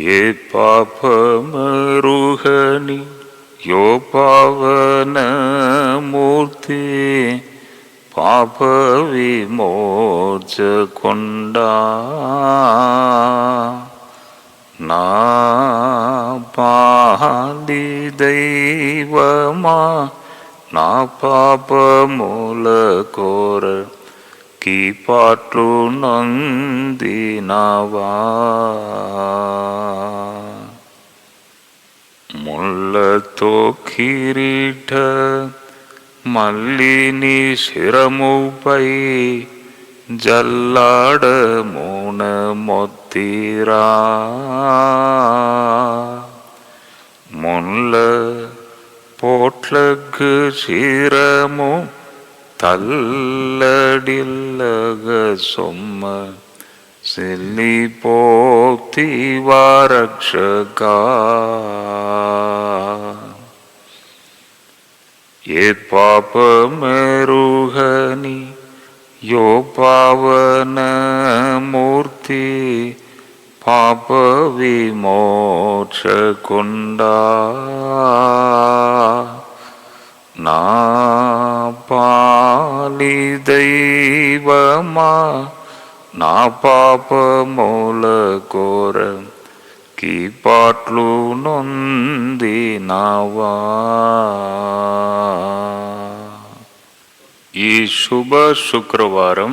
ఏ పాపమరుహని యో పావనమూర్తి పాప విమోచకొండా నా పాలి దైవమా నా పాపముల కోర కీ పాట్లు నందినవా ముళ్ళతో కిరీట మల్లిని శిరముపై జల్లాడమున మొత్తిరా ముళ్ళ పోట్లగు శిరము తల్లడిల్లగ సొమ్మ సెల్లిపోతివా రక్షకా ఏ పాపమెరుగని యో పావనమూర్తి పాప విమోచకొండా నా పాలి దైవమా నా పాపముల కోర కీ పాట్లు నొందినవా. ఈ శుభ శుక్రవారం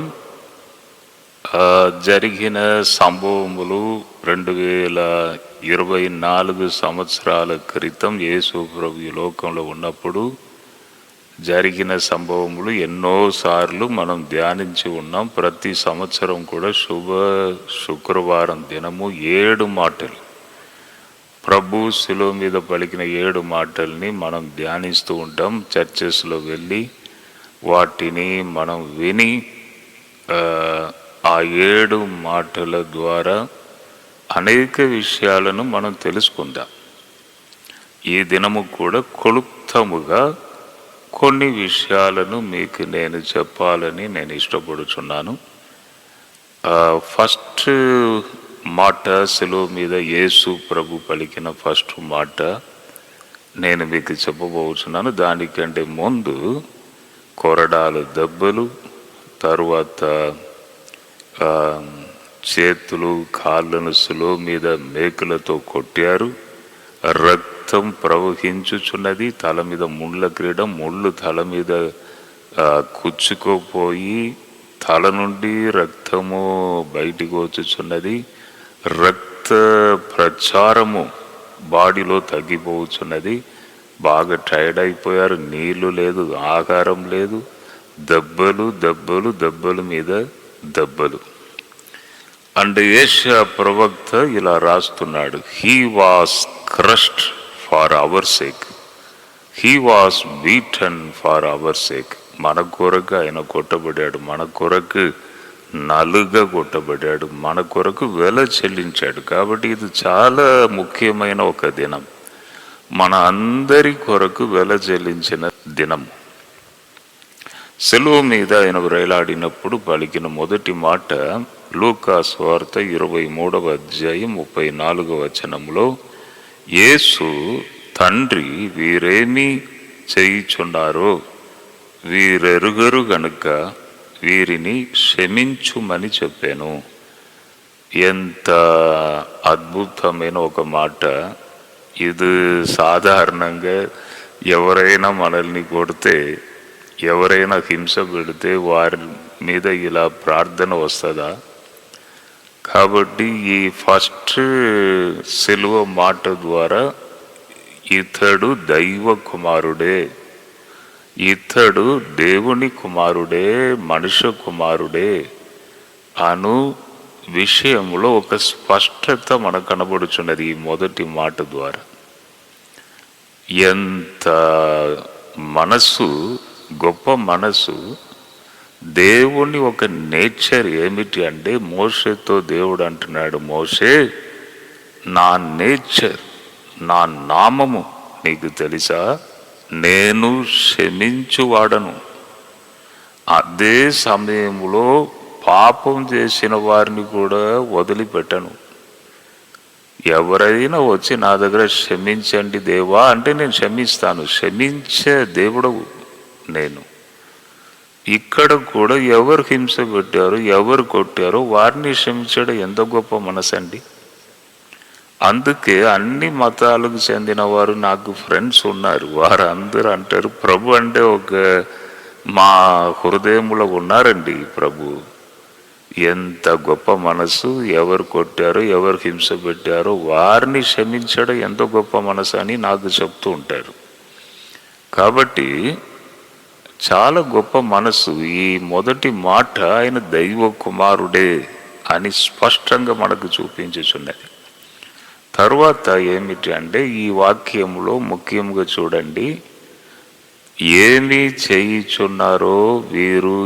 జరిగిన సంభవములు 2024 సంవత్సరాల క్రితం యేసు ప్రభు ఈ లోకంలో ఉన్నప్పుడు జరిగిన సంభవములు ఎన్నోసార్లు మనం ధ్యానించి ఉన్నాం. ప్రతి సంవత్సరం కూడా శుభ శుక్రవారం దినము 7 మాటలు, ప్రభు శిలువ మీద పలికిన 7 మాటల్ని మనం ధ్యానిస్తూ ఉంటాం. చర్చెస్లో వెళ్ళి వాటిని మనం విని ఆ 7 మాటల ద్వారా అనేక విషయాలను మనం తెలుసుకుందాం. ఈ దినము కూడా క్లుప్తముగా కొన్ని విషయాలను మీకు నేను చెప్పాలని నేను ఇష్టపడుచున్నాను. ఫస్ట్ మాట, శిలువ మీద యేసు ప్రభు పలికిన ఫస్ట్ మాట నేను మీకు చెప్పబోతున్నాను. దానికంటే ముందు కొరడాలు దెబ్బలు, తరువాత చేతులు కాళ్ళను శిలువ మీద మేకులతో కొట్టారు, రక్తం ప్రవహించుచున్నది, తల మీద ముళ్ళ క్రీడం, ముళ్ళు తల మీద కుచ్చుకోపోయి తల నుండి రక్తము బయటికి వచ్చుచున్నది, రక్త ప్రచారము బాడీలో తగ్గిపోతున్నది, బాగా టైర్డ్ అయిపోయారు, నీళ్లు లేదు, ఆహారం లేదు, దెబ్బలు దెబ్బలు దెబ్బల మీద దెబ్బలు. అండ్ యేషయా ప్రవక్త ఇలా రాస్తున్నాడు, he was crushed for our sake, he was beaten for our sake. మన కొరకు ఆయన కొట్టబడ్డాడు, మన కొరకు నలుగా కొట్టబడ్డాడు, మన కొరకు వెల చెల్లించాడు. కాబట్టి ఇది చాలా ముఖ్యమైన ఒక దినం, మన అందరి కొరకు వెల చెల్లించిన దినం. శిలువ మీద ఆయన వేలాడినప్పుడు పలికిన మొదటి మాట లూకా సువార్త 23వ అధ్యాయం 34వ వచనంలో, యేసు తండ్రి వీరేమి చేయుచున్నారో వీరెరుగరు గనుక వీరిని క్షమించుమని చెప్పాను. ఎంత అద్భుతమైన ఒక మాట ఇది. సాధారణంగా ఎవరైనా మనల్ని కొడితే, ఎవరైనా హింస పెడితే వారి మీద ఇలా ప్రార్థన వస్తుందా? కాబట్టి ఈ ఫస్ట్ శిలువ మాట ద్వారా ఇతడు దైవ కుమారుడే, ఇతడు దేవుని కుమారుడే, మనుష్య కుమారుడే అను విషయంలో ఒక స్పష్టత మనకు కనబడుచున్నది ఈ మొదటి మాట ద్వారా. ఎంత మనసు, గొప్ప మనసు. దేవుని ఒక నేచర్ ఏమిటి అంటే, మోషేతో దేవుడు అంటున్నాడు, మోషే నా నేచర్, నా నామము నీకు తెలుసా, నేను క్షమించువాడను. అదే సమయంలో పాపం చేసిన వారిని కూడా వదిలిపెట్టను. ఎవరైనా వచ్చి నా దగ్గర క్షమించండి దేవా అంటే నేను క్షమిస్తాను. క్షమించే దేవుడు నేను. ఇక్కడ కూడా ఎవరు హింస పెట్టారో, ఎవరు కొట్టారో వారిని క్షమించడం ఎంత గొప్ప మనసండి. అందుకే అన్ని మతాలకు చెందిన వారు నాకు ఫ్రెండ్స్ ఉన్నారు. వారు అందరూ అంటారు, ప్రభు అంటే మా హృదయంలో ఉన్నారండి ప్రభు. ఎంత గొప్ప మనసు, ఎవరు కొట్టారో, ఎవరు హింస పెట్టారో వారిని క్షమించడం ఎంత గొప్ప మనసు అని నాకు చెప్తూ ఉంటారు. కాబట్టి చాలా గొప్ప మనసు. ఈ మొదటి మాట ఆయన దైవ కుమారుడే అని స్పష్టంగా మనకు చూపించుచున్నది. తర్వాత ఏమిటి అంటే ఈ వాక్యంలో ముఖ్యంగా చూడండి, ఏమి చేయుచున్నారో వీరు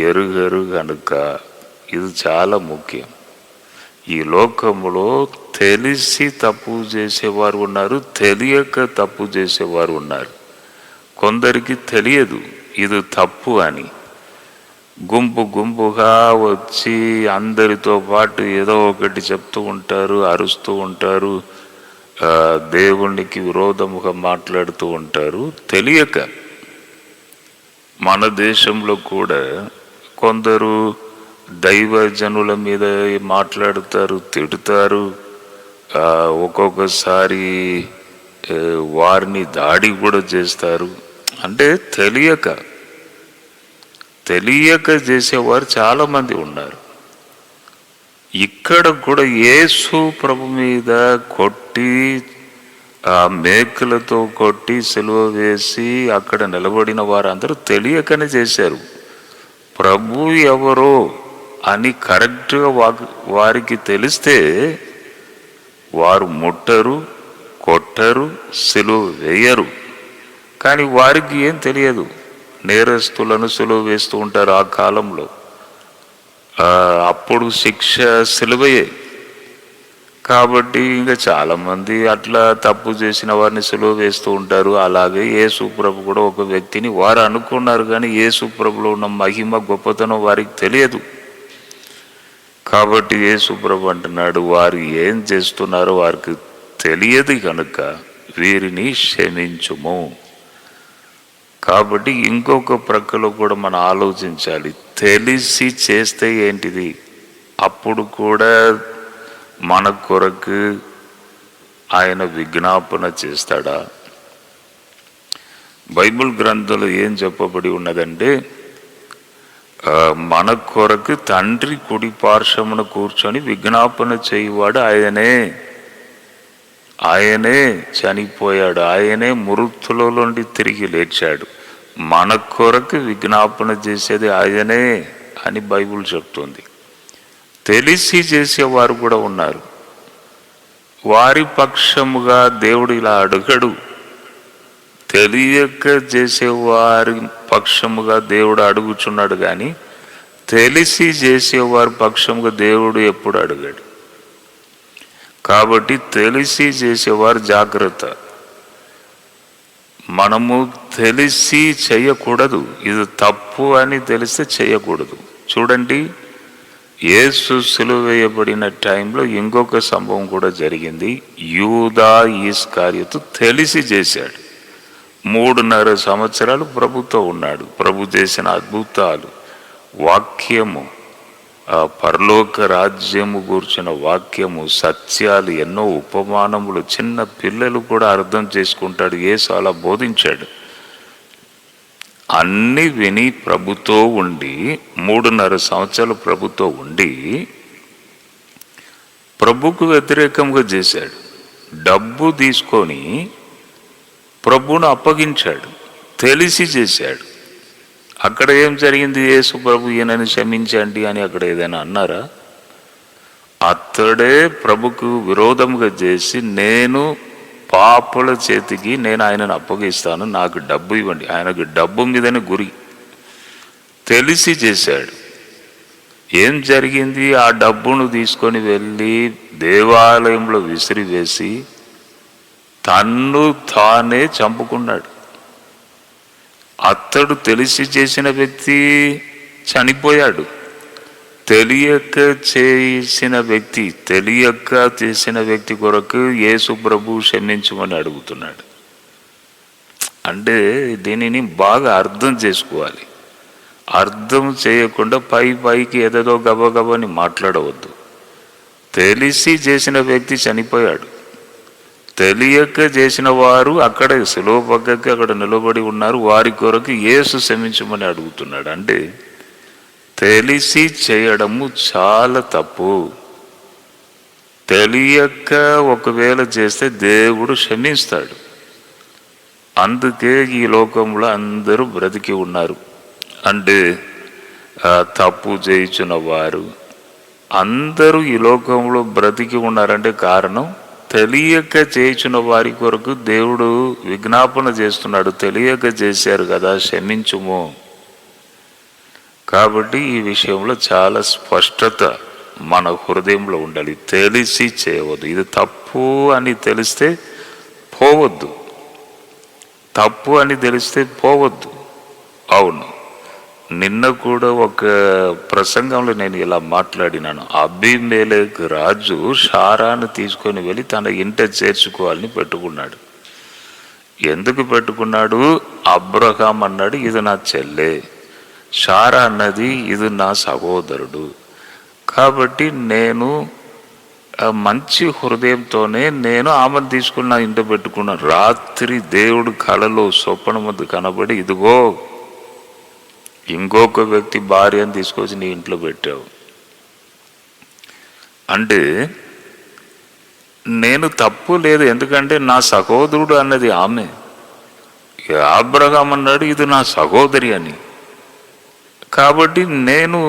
ఎరుగరు గనుక. ఇది చాలా ముఖ్యం. ఈ లోకంలో తెలిసి తప్పు చేసేవారు ఉన్నారు, తెలియక తప్పు చేసేవారు ఉన్నారు. కొందరికి తెలియదు ఇది తప్పు అని. గుంపు గుంపుగా వచ్చి అందరితో పాటు ఏదో ఒకటి చెప్తూ ఉంటారు, అరుస్తూ ఉంటారు, దేవునికి విరోధముగా మాట్లాడుతూ ఉంటారు తెలియక. మన దేశంలో కూడా కొందరు దైవజనుల మీద మాట్లాడుతారు, తిడతారు, ఒక్కొక్కసారి వారిని దాడి కూడా చేస్తారు. అంటే తెలియక చేసేవారు చాలామంది ఉన్నారు. ఇక్కడ కూడా యేసు ప్రభు మీద కొట్టి, మేకులతో కొట్టి సిలువ వేసి అక్కడ నిలబడిన వారందరూ తెలియకనే చేశారు. ప్రభు ఎవరో అని కరెక్ట్గా వారికి తెలిస్తే వారు ముట్టరు, కొట్టరు, సిలువ వేయరు. కానీ వారికి ఏం తెలియదు, నేరస్తులను సిలువ వేస్తూ ఉంటారు ఆ కాలంలో. అప్పుడు శిక్ష సిలువయే. కాబట్టి ఇంకా చాలామంది అట్లా తప్పు చేసిన వారిని సిలువ వేస్తూ ఉంటారు. అలాగే యేసు ప్రభు కూడా ఒక వ్యక్తిని వారు అనుకున్నారు, కానీ యేసు ప్రభులో ఉన్న మహిమ గొప్పతనం వారికి తెలియదు. కాబట్టి యేసు ప్రభు అంటున్నాడు, వారు ఏం చేస్తున్నారో వారికి తెలియదు కనుక వీరిని క్షమించుము. కాబట్టి ఇంకొక ప్రక్కలో కూడా మనం ఆలోచించాలి, తెలిసి చేస్తే ఏంటిది? అప్పుడు కూడా మన కొరకు ఆయన విజ్ఞాపన చేస్తాడా? బైబిల్ గ్రంథంలో ఏం చెప్పబడి ఉన్నదంటే, మన కొరకు తండ్రి కుడి పార్శ్వమున కూర్చొని విజ్ఞాపన చేయువాడు ఆయనే చనిపోయాడు, ఆయనే మృతుల నుండి తిరిగి లేచాడు, మన కొరకు విజ్ఞాపన చేసేది ఆయనే అని బైబిల్ చెప్తుంది. తెలిసి చేసేవారు కూడా ఉన్నారు. వారి పక్షముగా దేవుడు ఇలా అడగడు. తెలియక చేసేవారి పక్షముగా దేవుడు అడుగుచున్నాడు, కానీ తెలిసి చేసేవారి పక్షముగా దేవుడు ఎప్పుడు అడగడు. కాబట్టి తెలిసి చేసేవారు జాగ్రత్త. మనము తెలిసి చేయకూడదు, ఇది తప్పు అని తెలిస్తే చేయకూడదు. చూడండి, యేసు సిలువ వేయబడిన టైంలో ఇంకొక సంభవం కూడా జరిగింది. యూదా ఇస్కారియోతు తెలిసి చేశాడు. 3.5 సంవత్సరాలు ప్రభుతో ఉన్నాడు. ప్రభు చేసిన అద్భుతాలు, వాక్యము, పరలోక రాజ్యము గూర్చిన వాక్యము, సత్యాలు, ఎన్నో ఉపమానములు చిన్న పిల్లలు కూడా అర్థం చేసుకుంటాడు. యేసు అలా బోధించాడు. అన్ని విని ప్రభుతో ఉండి 3.5 సంవత్సరాలు ప్రభుతో ఉండి ప్రభుకు వ్యతిరేకంగా చేశాడు. డబ్బు తీసుకొని ప్రభువును అప్పగించాడు, తెలిసి చేశాడు. అక్కడ ఏం జరిగింది? యేసు ప్రభు ఈయనని క్షమించండి అని అక్కడ ఏదైనా అన్నారా? అతడే ప్రభుకు విరోధంగా చేసి, నేను పాపుల చేతికి నేను ఆయనను అప్పగిస్తాను, నాకు డబ్బు ఇవ్వండి. ఆయనకు డబ్బు మీదనే గురి. తెలిసి చేశాడు. ఏం జరిగింది? ఆ డబ్బును తీసుకొని వెళ్ళి దేవాలయంలో విసిరివేసి తన్ను తానే చంపుకున్నాడు. అతడు తెలిసి చేసిన వ్యక్తి చనిపోయాడు. తెలియక చేసిన వ్యక్తి కొరకు యేసు ప్రభు క్షమించమని అడుగుతున్నాడు. అంటే దీనిని బాగా అర్థం చేసుకోవాలి. అర్థం చేయకుండా పైకి ఏదేదో గబగబని మాట్లాడవద్దు. తెలిసి చేసిన వ్యక్తి చనిపోయాడు. తెలియక చేసిన వారు అక్కడ సులువ పక్కకి అక్కడ నిలబడి ఉన్నారు. వారి కొరకు యేసు క్షమించమని అడుగుతున్నాడు. అంటే తెలిసి చేయడము చాలా తప్పు. తెలియక ఒకవేళ చేస్తే దేవుడు క్షమిస్తాడు. అందుకే ఈ లోకంలో అందరూ బ్రతికి ఉన్నారు. అంటే తప్పు చేయించిన వారు అందరూ ఈ లోకంలో బ్రతికి ఉన్నారంటే కారణం తెలియక చేయించిన వారి కొరకు దేవుడు విజ్ఞాపన చేస్తున్నాడు. తెలియక చేశారు కదా, క్షమించుము. కాబట్టి ఈ విషయంలో చాలా స్పష్టత మన హృదయంలో ఉండాలి. తెలిసి చేయవద్దు. ఇది తప్పు అని తెలిస్తే పోవద్దు. తప్పు అని తెలిస్తే పోవద్దు. అవును, నిన్న కూడా ఒక ప్రసంగంలో నేను ఇలా మాట్లాడినాను. అబీమెలెకు రాజు షారాను తీసుకొని వెళ్ళి తన ఇంట చేర్చుకోవాలని పెట్టుకున్నాడు. ఎందుకు పెట్టుకున్నాడు? అబ్రహాం అన్నాడు ఇది నా చెల్లె, షారా అన్నది ఇది నా సహోదరుడు. కాబట్టి నేను మంచి హృదయంతోనే నేను ఆమెను తీసుకుని నా ఇంట పెట్టుకున్నాను. రాత్రి దేవుడు కలలో స్వప్నమందు కనబడి ఇదిగో ఇంకొక వ్యక్తి భార్యను తీసుకొచ్చి నీ ఇంట్లో పెట్టావు. అంటే నేను తప్పు లేదు, ఎందుకంటే నా సహోదరుడు అన్నది ఆమె. అబ్రహాం అన్నాడు ఇది నా సహోదరి అని. కాబట్టి నేను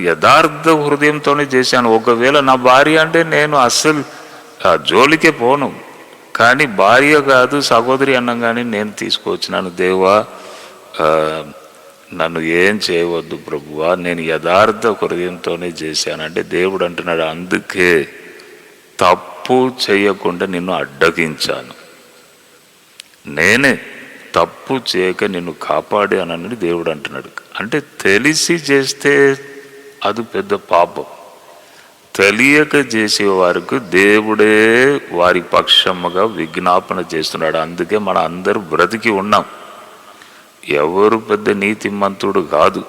యథార్థ హృదయంతోనే చేశాను. ఒకవేళ నా భార్య అంటే నేను అస్సలు జోలికే పోను. కానీ భార్య కాదు సహోదరి అన్నగానే నేను తీసుకొచ్చినాను. దేవా నన్ను ఏం చేయవద్దు ప్రభువా, నేను యథార్థ హృదయంతోనే చేశానంటే దేవుడు అంటున్నాడు అందుకే తప్పు చేయకుండా నిన్ను అడ్డగించాను. నేనే తప్పు చేయక నిన్ను కాపాడానని దేవుడు అంటున్నాడు. అంటే తెలిసి చేస్తే అది పెద్ద పాపం. తెలియక చేసేవారికి దేవుడే వారి పక్షముగా విజ్ఞాపన చేస్తున్నాడు. అందుకే మన అందరూ బ్రతికి ఉన్నాం. ఎవరు పెద్ద నీతిమంతుడు కాదు.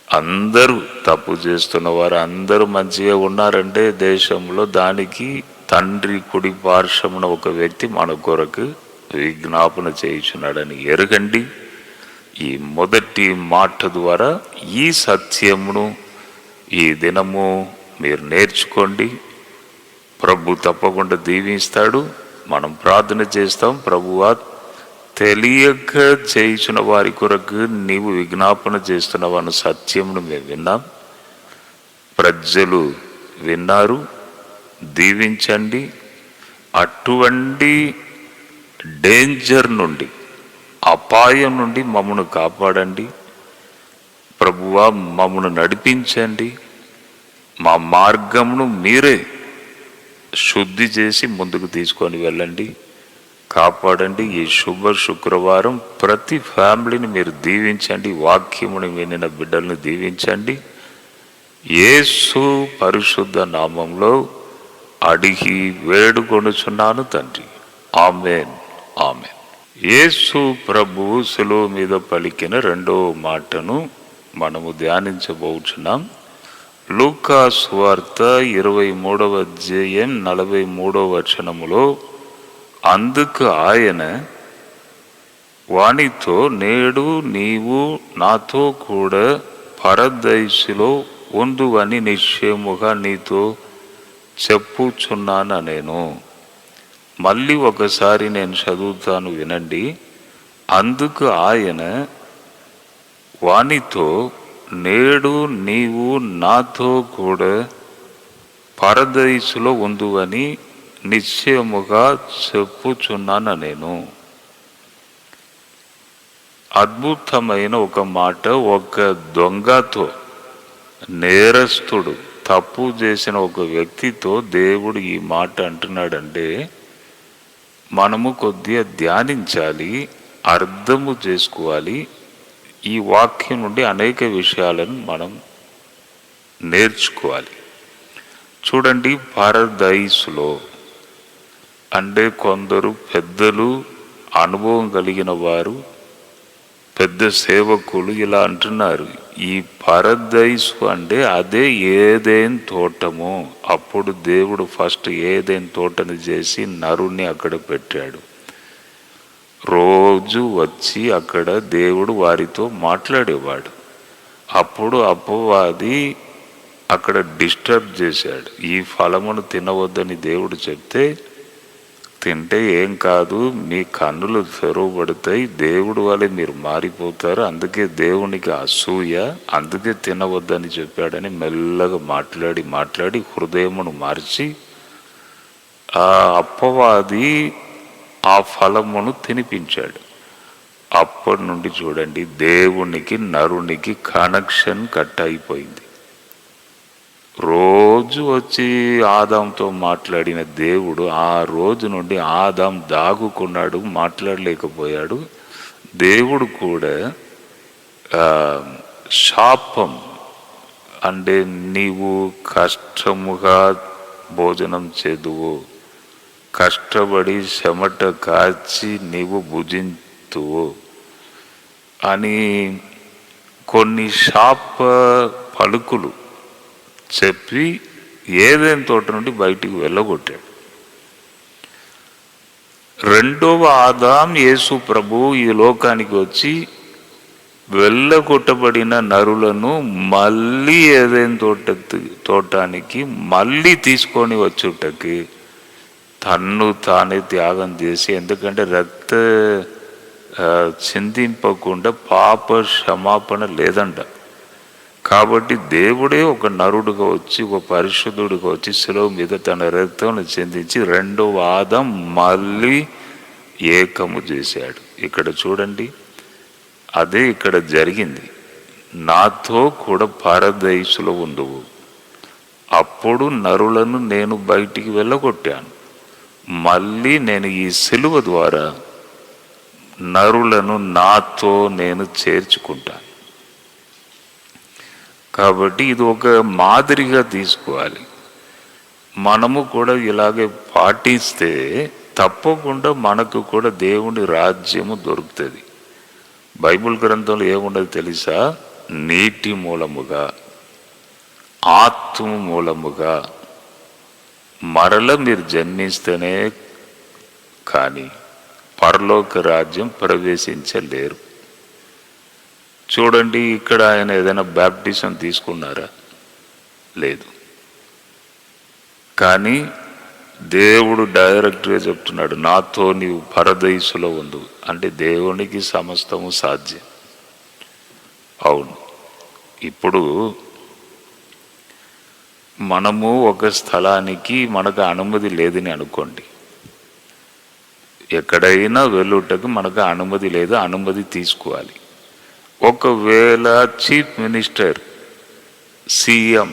అందరూ తప్పు చేస్తున్న వారు అందరూ మంచిగా ఉన్నారంటే దేశంలో దానికి తండ్రి కుడి పార్శ్వమున ఒక వ్యక్తి మన కొరకు విజ్ఞాపన చేయుచున్నాడని ఎరగండి. ఈ మొదటి మాట ద్వారా ఈ సత్యమును ఈ దినము మీరు నేర్చుకోండి. ప్రభు తప్పకుండా దీవిస్తాడు. మనం ప్రార్థన చేస్తాం. ప్రభువా తెలియక చేయించిన వారి కొరకు నీవు విజ్ఞాపన చేస్తున్నావు అన్న సత్యమును మేము విన్నాం. ప్రజలు విన్నారు. దీవించండి. అటువంటి డేంజర్ నుండి, అపాయం నుండి మమ్మను కాపాడండి. ప్రభువా మమ్మను నడిపించండి. మా మార్గమును మీరే శుద్ధి చేసి ముందుకు తీసుకొని వెళ్ళండి, కాపాడండి. ఈ శుభ శుక్రవారం ప్రతి ఫ్యామిలీని మీరు దీవించండి. వాక్యమును వినిన బిడ్డలను దీవించండి. యేసు పరిశుద్ధ నామంలో అడిగి వేడుకొనుచున్నాను తండ్రి. ఆమేన్, ఆమేన్. యేసు ప్రభు శిలువ మీద పలికిన రెండో మాటను మనము ధ్యానించబోచున్నాం. లూకా సువార్త 23వ అధ్యాయం 43వ వచనములో అందుకు ఆయన వానితో నేడు నీవు నాతో కూడా పరదైసులో ఉందువని నిశ్చయముగా నీతో చెప్పుచున్నాను నేను. మళ్ళీ ఒకసారి నేను చదువుతాను వినండి. అందుకు ఆయన వానితో నేడు నీవు నాతో కూడా పరదైసులో ఉందువని నిశ్చయముగా చెప్పుచున్నాను నేను. అద్భుతమైన ఒక మాట. ఒక దొంగతో, నేరస్తుడు, తప్పు చేసిన ఒక వ్యక్తితో దేవుడు ఈ మాట అంటున్నాడంటే మనము కొద్దిగా ధ్యానించాలి, అర్థము చేసుకోవాలి. ఈ వాక్యం నుండి అనేక విషయాలను మనం నేర్చుకోవాలి. చూడండి, పారదైసులో అంటే కొందరు పెద్దలు, అనుభవం కలిగిన వారు, పెద్ద సేవకులు ఇలా అంటున్నారు, ఈ పారదైసు అంటే అదే ఏదైనా తోటము. అప్పుడు దేవుడు ఫస్ట్ ఏదైనా తోటని చేసి నరుణ్ణి అక్కడ పెట్టాడు. రోజు వచ్చి అక్కడ దేవుడు వారితో మాట్లాడేవాడు. అప్పుడు అపవాది అక్కడ డిస్టర్బ్ చేశాడు. ఈ ఫలమును తినవద్దని దేవుడు చెప్తే, తింటే ఏం కాదు, మీ కన్నులు తెరవబడతాయి, దేవుడు వల్లే మీరు మారిపోతారు, అందుకే దేవునికి అసూయ, అందుకే తినవద్దని చెప్పాడని మెల్లగా మాట్లాడి హృదయమును మార్చి ఆ అపవాది ఆ ఫలమును తినిపించాడు. అప్పటి నుండి చూడండి, దేవునికి నరునికి కనెక్షన్ కట్ అయిపోయింది. రోజు వచ్చి ఆదాంతో మాట్లాడిన దేవుడు ఆ రోజు నుండి ఆదాం దాగుకున్నాడు, మాట్లాడలేకపోయాడు. దేవుడు కూడా శాపం అంటే నీవు కష్టముగా భోజనం చేదువు, కష్టపడి చెమట కాచి నీవు భుజింతువు అని కొన్ని శాప పలుకులు చెప్పి ఏదైనా తోట నుండి బయటికి వెళ్ళగొట్టాడు. రెండవ ఆదాం యేసు ప్రభు ఈ లోకానికి వచ్చి వెళ్ళగొట్టబడిన నరులను మళ్ళీ ఏదైనా తోటానికి మళ్ళీ తీసుకొని వచ్చుటకి తన్ను తానే త్యాగం చేసి, ఎందుకంటే రక్త చిందింపకుండా పాప క్షమాపణ లేదంట. కాబట్టి దేవుడే ఒక నరుడుగా వచ్చి, ఒక పరిశుద్ధుడిగా వచ్చి శిలువ మీద తన రక్తం చిందించి రెండవ ఆదాం మళ్ళీ ఏకము చేశాడు. ఇక్కడ చూడండి, అదే ఇక్కడ జరిగింది. నాతో కూడా పారదైసులో ఉండువు, అప్పుడు నరులను నేను బయటికి వెళ్ళగొట్టాను, మళ్ళీ నేను ఈ శిలువ ద్వారా నరులను నాతో నేను చేర్చుకుంటాను. కాబట్టి ఇది ఒక మాదిరిగా తీసుకోవాలి. మనము కూడా ఇలాగే పాటిస్తే తప్పకుండా మనకు కూడా దేవుని రాజ్యము దొరుకుతుంది. బైబిల్ గ్రంథంలో ఏమున్నది తెలుసా? నీటి మూలముగా, ఆత్మ మూలముగా మరల మీరు జన్మిస్తేనే కానీ పరలోక రాజ్యం ప్రవేశించలేరు. చూడండి, ఇక్కడ ఆయన ఏదైనా బ్యాప్టిజం తీసుకున్నారా? లేదు. కానీ దేవుడు డైరెక్ట్గా చెప్తున్నాడు, నాతో నీవు పరదైసులో ఉండు అంటే దేవునికి సమస్తము సాధ్యం. అవును. ఇప్పుడు మనము ఒక స్థలానికి మనకు అనుమతి లేదని అనుకోండి, ఎక్కడైనా వెళ్ళుటకు మనకు అనుమతి లేదు, అనుమతి తీసుకోవాలి. ఒకవేళ చీఫ్ మినిస్టర్, సీఎం,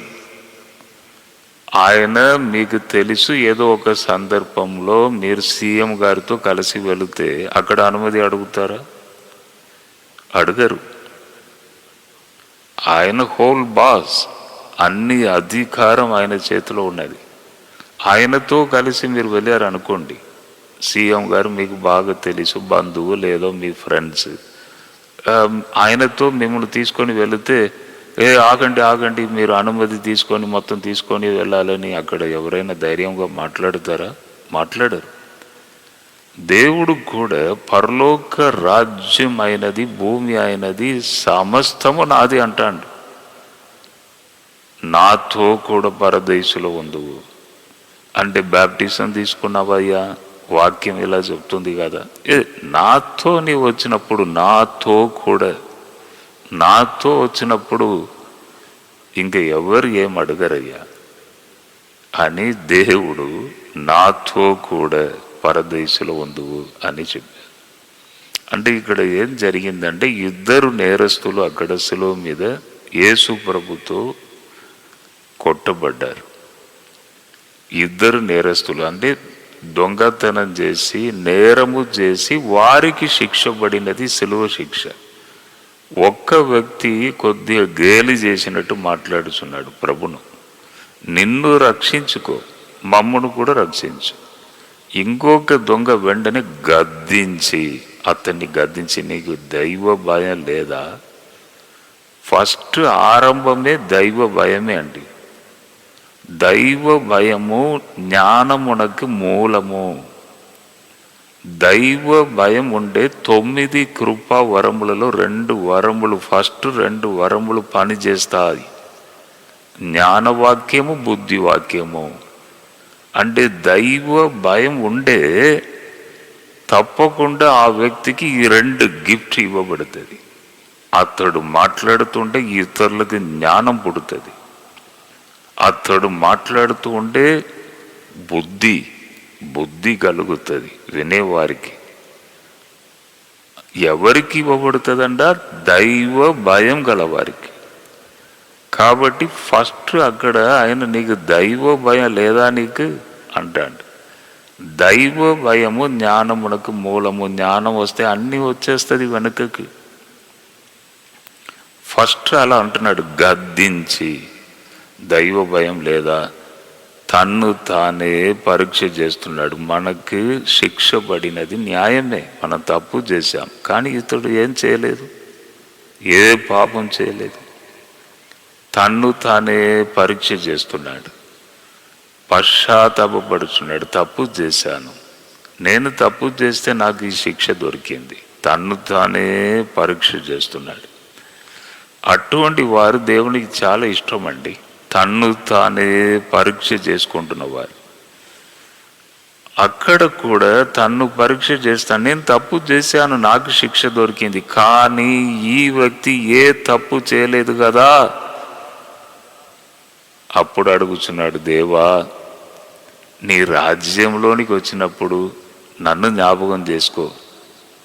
ఆయన మీకు తెలుసు ఏదో ఒక సందర్భంలో మీరు సీఎం గారితో కలిసి వెళితే అక్కడ అనుమతి అడుగుతారా? అడగరు. ఆయన హోల్ బాస్, అన్ని అధికారం ఆయన చేతిలో ఉన్నది. ఆయనతో కలిసి మీరు వెళ్ళారు అనుకోండి, సీఎం గారు మీకు బాగా తెలుసు, బంధువు లేదో మీ ఫ్రెండ్స్, ఆయనతో మిమ్మల్ని తీసుకొని వెళితే ఆగండి మీరు అనుమతి తీసుకొని మొత్తం తీసుకొని వెళ్ళాలని అక్కడ ఎవరైనా ధైర్యంగా మాట్లాడతారా? మాట్లాడరు. దేవుడు కూడా పరలోక రాజ్యం అయినది, భూమి అయినది, సమస్తము నాది అంటాడు. నాతో కూడా పరదేశులో ఉందువు అంటే బ్యాప్టిజం తీసుకున్నావయ్యా, వాక్యం ఇలా చెప్తుంది కదా, నాతో నీవు వచ్చినప్పుడు, నాతో కూడా, నాతో వచ్చినప్పుడు ఇంక ఎవరు ఏం అడగరయ్యా అని దేవుడు నాతో కూడా పరదేశులో ఉందువు అని చెప్పారు. అంటే ఇక్కడ ఏం జరిగిందంటే, ఇద్దరు నేరస్తులు అక్కడ శిలువ మీద యేసు ప్రభుతో కొట్టబడ్డారు. ఇద్దరు నేరస్తులు అంటే దొంగతనం చేసి, నేరము చేసి వారికి శిక్ష పడినది శిలువ శిక్ష. ఒక్క వ్యక్తి కొద్దిగా గేలి చేసినట్టు మాట్లాడుచున్నాడు ప్రభును. నిన్ను రక్షించుకో, మమ్మను కూడా రక్షించు. ఇంకొక దొంగ వెంటనే అతన్ని గద్దించి నీకు దైవ భయం లేదా? ఫస్ట్ ఆరంభమే దైవ భయమే అండి. దైవ భయము జ్ఞానమునకు మూలము. దైవ భయం ఉండే 9 కృపా వరములలో 2 వరములు, ఫస్ట్ 2 వరములు పనిచేస్తాయి. జ్ఞానవాక్యము, బుద్ధివాక్యము. అంటే దైవ భయం ఉండే తప్పకుండా ఆ వ్యక్తికి ఈ 2 గిఫ్ట్ ఇవ్వబడుతుంది. అతడు మాట్లాడుతుంటే ఇతరులకు జ్ఞానం పుడుతుంది. అతడు మాట్లాడుతూ ఉంటే బుద్ధి కలుగుతుంది వినేవారికి. ఎవరికి ఇవ్వబడుతుందంట? దైవ భయం గలవారికి. కాబట్టి ఫస్ట్ అక్కడ ఆయన నీకు దైవ భయం లేదా నీకు అంటాడు. దైవ భయము జ్ఞానమునకు మూలము. జ్ఞానం వస్తే అన్నీ వచ్చేస్తుంది వెనుకకి. ఫస్ట్ అలా అంటున్నాడు, గద్దించి. దైవ భయం లేదా? తన్ను తానే పరీక్ష చేస్తున్నాడు. మనకు శిక్ష పడినది న్యాయమే, మనం తప్పు చేశాం. కానీ ఇతడు ఏం చేయలేదు, ఏ పాపం చేయలేదు. తన్ను తానే పరీక్ష చేస్తున్నాడు, పశ్చాత్తాపడుచున్నాడు. తప్పు చేశాను, నేను తప్పు చేస్తే నాకు ఈ శిక్ష దొరికింది. తన్ను తానే పరీక్ష చేస్తున్నాడు. అటువంటి వారు దేవునికి చాలా ఇష్టం అండి. తన్ను తానే పరీక్ష చేసుకుంటున్నవారు. అక్కడ కూడా తన్ను పరీక్ష చేస్తాను. నేను తప్పు చేశాను, నాకు శిక్ష దొరికింది. కానీ ఈ వ్యక్తి ఏ తప్పు చేయలేదు కదా. అప్పుడు అడుగుచున్నాడు, దేవా నీ రాజ్యంలోనికి వచ్చినప్పుడు నన్ను జ్ఞాపకం చేసుకో.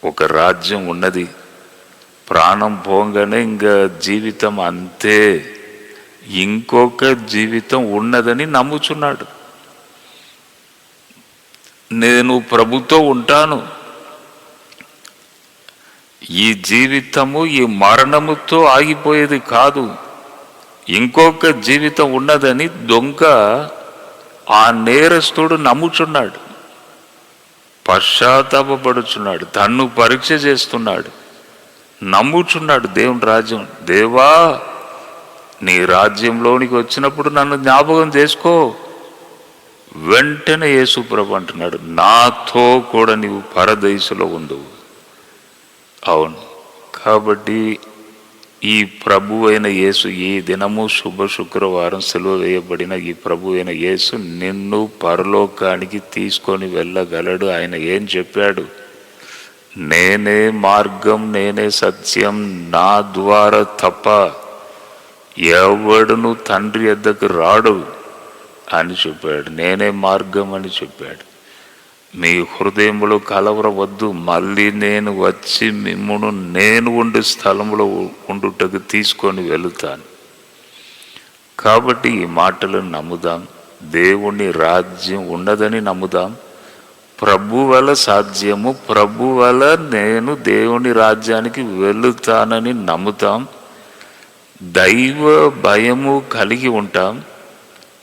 ఒక రాజ్యం ఉన్నది, ప్రాణం పోగానే ఇంకా జీవితం అంతే. ఇంకొక జీవితం ఉన్నదని నమ్ముచున్నాడు. నేను ప్రభుతో ఉంటాను, ఈ జీవితము ఈ మరణముతో ఆగిపోయేది కాదు, ఇంకొక జీవితం ఉన్నదని దొంగ ఆ నేరస్తుడు నమ్ముచున్నాడు, పశ్చాత్తాపడుచున్నాడు, తన్ను పరీక్ష చేస్తున్నాడు, నమ్ముచున్నాడు దేవుని రాజ్యం. దేవా నీ రాజ్యంలోనికి వచ్చినప్పుడు నన్ను జ్ఞాపకం చేసుకో. వెంటనే యేసు ప్రభు అంటున్నాడు, నాతో కూడా నీవు పరదేశంలో ఉండువు. అవును, కాబట్టి ఈ ప్రభు అయిన యేసు, ఈ దినము శుభ శుక్రవారం సెలవు వేయబడిన ఈ ప్రభు అయిన యేసు నిన్ను పరలోకానికి తీసుకొని వెళ్ళగలడు. ఆయన ఏం చెప్పాడు? నేనే మార్గం, నేనే సత్యం, నా ద్వారా తప్ప ఎవడును తండ్రి వద్దకు రాడు అని చెప్పాడు. నేనే మార్గం అని చెప్పాడు. మీ హృదయములో కలవరవద్దు, మళ్ళీ నేను వచ్చి మిమ్మును నేను ఉండే స్థలంలో ఉండుటకు తీసుకొని వెళుతాను. కాబట్టి ఈ మాటలను నమ్ముదాం. దేవుని రాజ్యం ఉన్నదని నమ్ముదాం. ప్రభు వల్ల సాధ్యము, ప్రభు వల్ల నేను దేవుని రాజ్యానికి వెళుతానని నమ్ముతాం. దైవ భయము కలిగి ఉంటాం.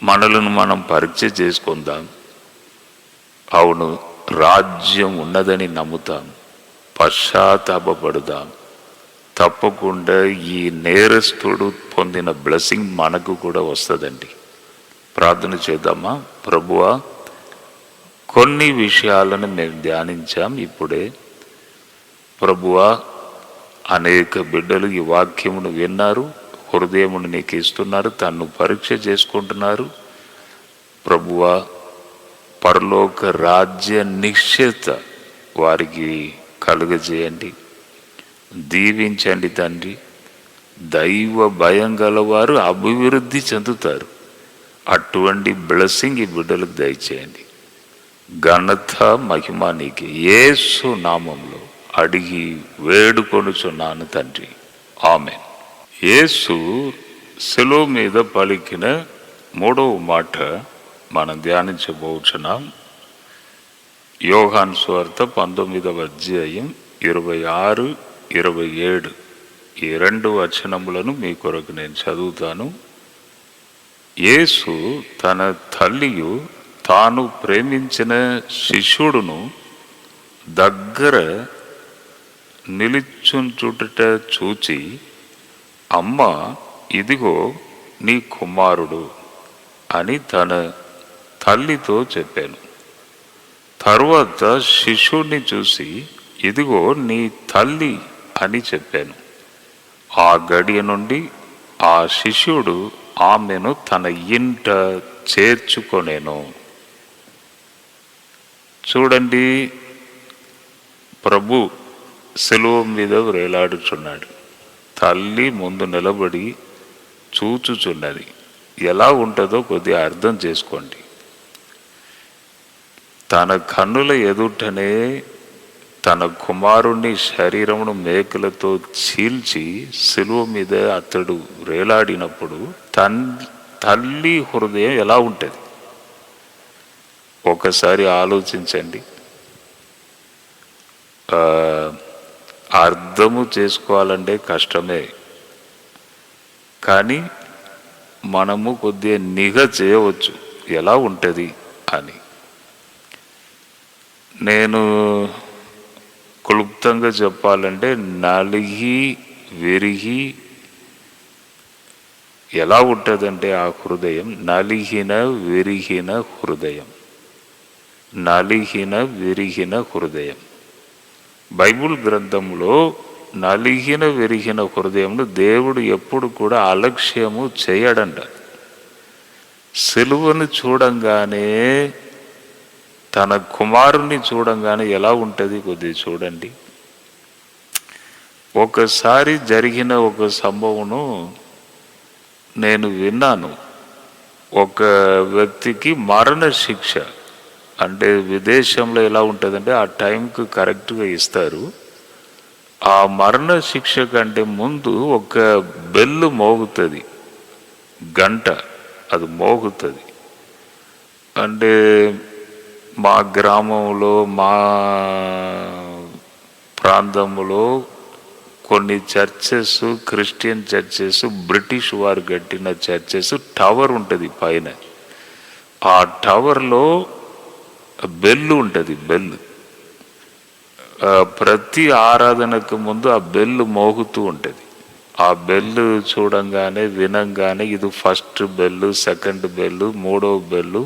మనలను మనం పరీక్ష చేసుకుందాం. అవును, రాజ్యం ఉన్నదని నమ్ముతాం, పశ్చాత్తాపడుదాం. తప్పకుండా ఈ నేరస్తుడు పొందిన బ్లెస్సింగ్ మనకు కూడా వస్తుందండి. ప్రార్థన చేద్దామా? ప్రభువా, కొన్ని విషయాలను మేము ధ్యానించాం ఇప్పుడే. ప్రభువా, అనేక బిడ్డలు ఈ వాక్యమును విన్నారు, హృదయమును నీకు ఇస్తున్నారు, తన్ను పరీక్ష చేసుకుంటున్నారు. ప్రభువా, పరలోక రాజ్య నిశ్చయత వారికి కలుగజేయండి, దీవించండి తండ్రి. దైవ భయం గలవారు అభివృద్ధి చెందుతారు. అటువంటి బ్లెస్సింగ్ ఈ బిడ్డలకు దయచేయండి. ఘనత మహిమ నీకే యేసు నామంలో అడిగి వేడుకొనుచున్నాను తండ్రి, ఆమేన్. యేసు శిలువ మీద పలికిన 3వ మాట మనం ధ్యానించబోచున్నాం. యోహాను సువార్త 19వ అధ్యాయం 26, 27 ఈ 2 వచనములను మీ కొరకు నేను చదువుతాను. యేసు తన తల్లియు తాను ప్రేమించిన శిష్యుడును దగ్గర నిలుచుంచుట చూచి, అమ్మ, ఇదిగో నీ కుమారుడు అని తన తల్లితో చెప్పాను. తరువాత శిష్యుడిని చూసి, ఇదిగో నీ తల్లి అని చెప్పాను. ఆ గడియ నుండి ఆ శిష్యుడు ఆమెను తన ఇంట చేర్చుకొనెను. చూడండి, ప్రభు శిలువ మీద వేలాడుచున్నాడు. తల్లి ముందు నిలబడి చూచుచున్నది. ఎలా ఉంటుందో కొద్దిగా అర్థం చేసుకోండి. తన కన్నుల ఎదుటనే తన కుమారుణ్ణి శరీరమును మేకులతో చీల్చి శిలువ మీద అతడు వేలాడినప్పుడు తల్లి హృదయం ఎలా ఉంటుంది ఒకసారి ఆలోచించండి. అర్థము చేసుకోవాలంటే కష్టమే, కానీ మనము కొద్దిగా నిఘా చేయవచ్చు ఎలా ఉంటుంది అని. నేను క్లుప్తంగా చెప్పాలంటే నలిగి విరిగి ఎలా ఉంటుందంటే ఆ హృదయం నలిగిన విరిగిన హృదయం. నలిగిన విరిగిన హృదయం. బైబిల్ గ్రంథంలో నలిగిన విరిగిన హృదయంను దేవుడు ఎప్పుడు కూడా అలక్ష్యము చేయడంట. సిలువను చూడంగానే తన కుమారుని చూడంగానే ఎలా ఉంటుంది కొద్దిగా చూడండి. ఒకసారి జరిగిన ఒక సంభవమును నేను విన్నాను. ఒక వ్యక్తికి మరణ శిక్ష, అంటే విదేశంలో ఎలా ఉంటుందంటే ఆ టైంకి కరెక్ట్గా ఇస్తారు. ఆ మరణ శిక్ష కంటే ముందు ఒక బెల్లు మోగుతుంది, గంట అది మోగుతుంది. అంటే మా గ్రామంలో మా ప్రాంతంలో కొన్ని చర్చెస్, క్రిస్టియన్ చర్చెస్, బ్రిటిష్ వారు కట్టిన చర్చెస్ టవర్ ఉంటుంది పైన. ఆ టవర్లో బెల్లు ఉంటుంది. బెల్లు ప్రతి ఆరాధనకు ముందు ఆ బెల్లు మోగుతూ ఉంటుంది. ఆ బెల్లు చూడంగానే వినంగానే ఇది ఫస్ట్ బెల్లు, సెకండ్ బెల్లు, మూడవ బెల్లు,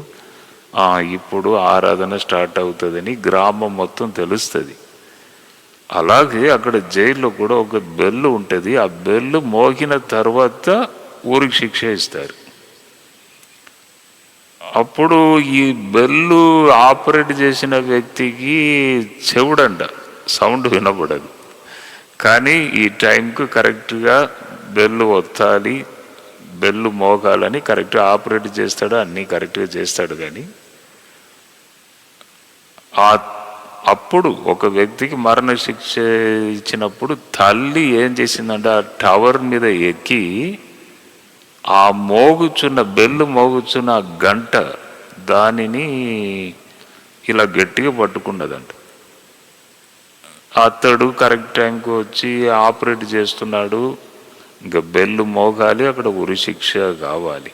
ఇప్పుడు ఆరాధన స్టార్ట్ అవుతుందని గ్రామం మొత్తం తెలుస్తుంది. అలాగే అక్కడ జైల్లో కూడా ఒక బెల్లు ఉంటుంది. ఆ బెల్లు మోగిన తర్వాత ఊరికి శిక్ష ఇస్తారు. అప్పుడు ఈ బెల్లు ఆపరేట్ చేసిన వ్యక్తికి చెవుడంట, సౌండ్ వినపడదు. కానీ ఈ టైంకు కరెక్ట్గా బెల్లు ఒత్తాలి, బెల్లు మోగాలని కరెక్ట్గా ఆపరేట్ చేస్తాడు, అన్నీ కరెక్ట్గా చేస్తాడు. కానీ అప్పుడు ఒక వ్యక్తికి మరణ శిక్ష ఇచ్చినప్పుడు తల్లి ఏం చేసిందంటే ఆ టవర్ మీద ఎక్కి ఆ మోగుచున్న బెల్లు మోగుచున్న గంట దానిని ఇలా గట్టిగా పట్టుకున్నదంట. అతడు కరెక్ట్ టైంకి వచ్చి ఆపరేట్ చేస్తున్నాడు. ఇంకా బెల్లు మోగాలి, అక్కడ ఉరి శిక్ష కావాలి.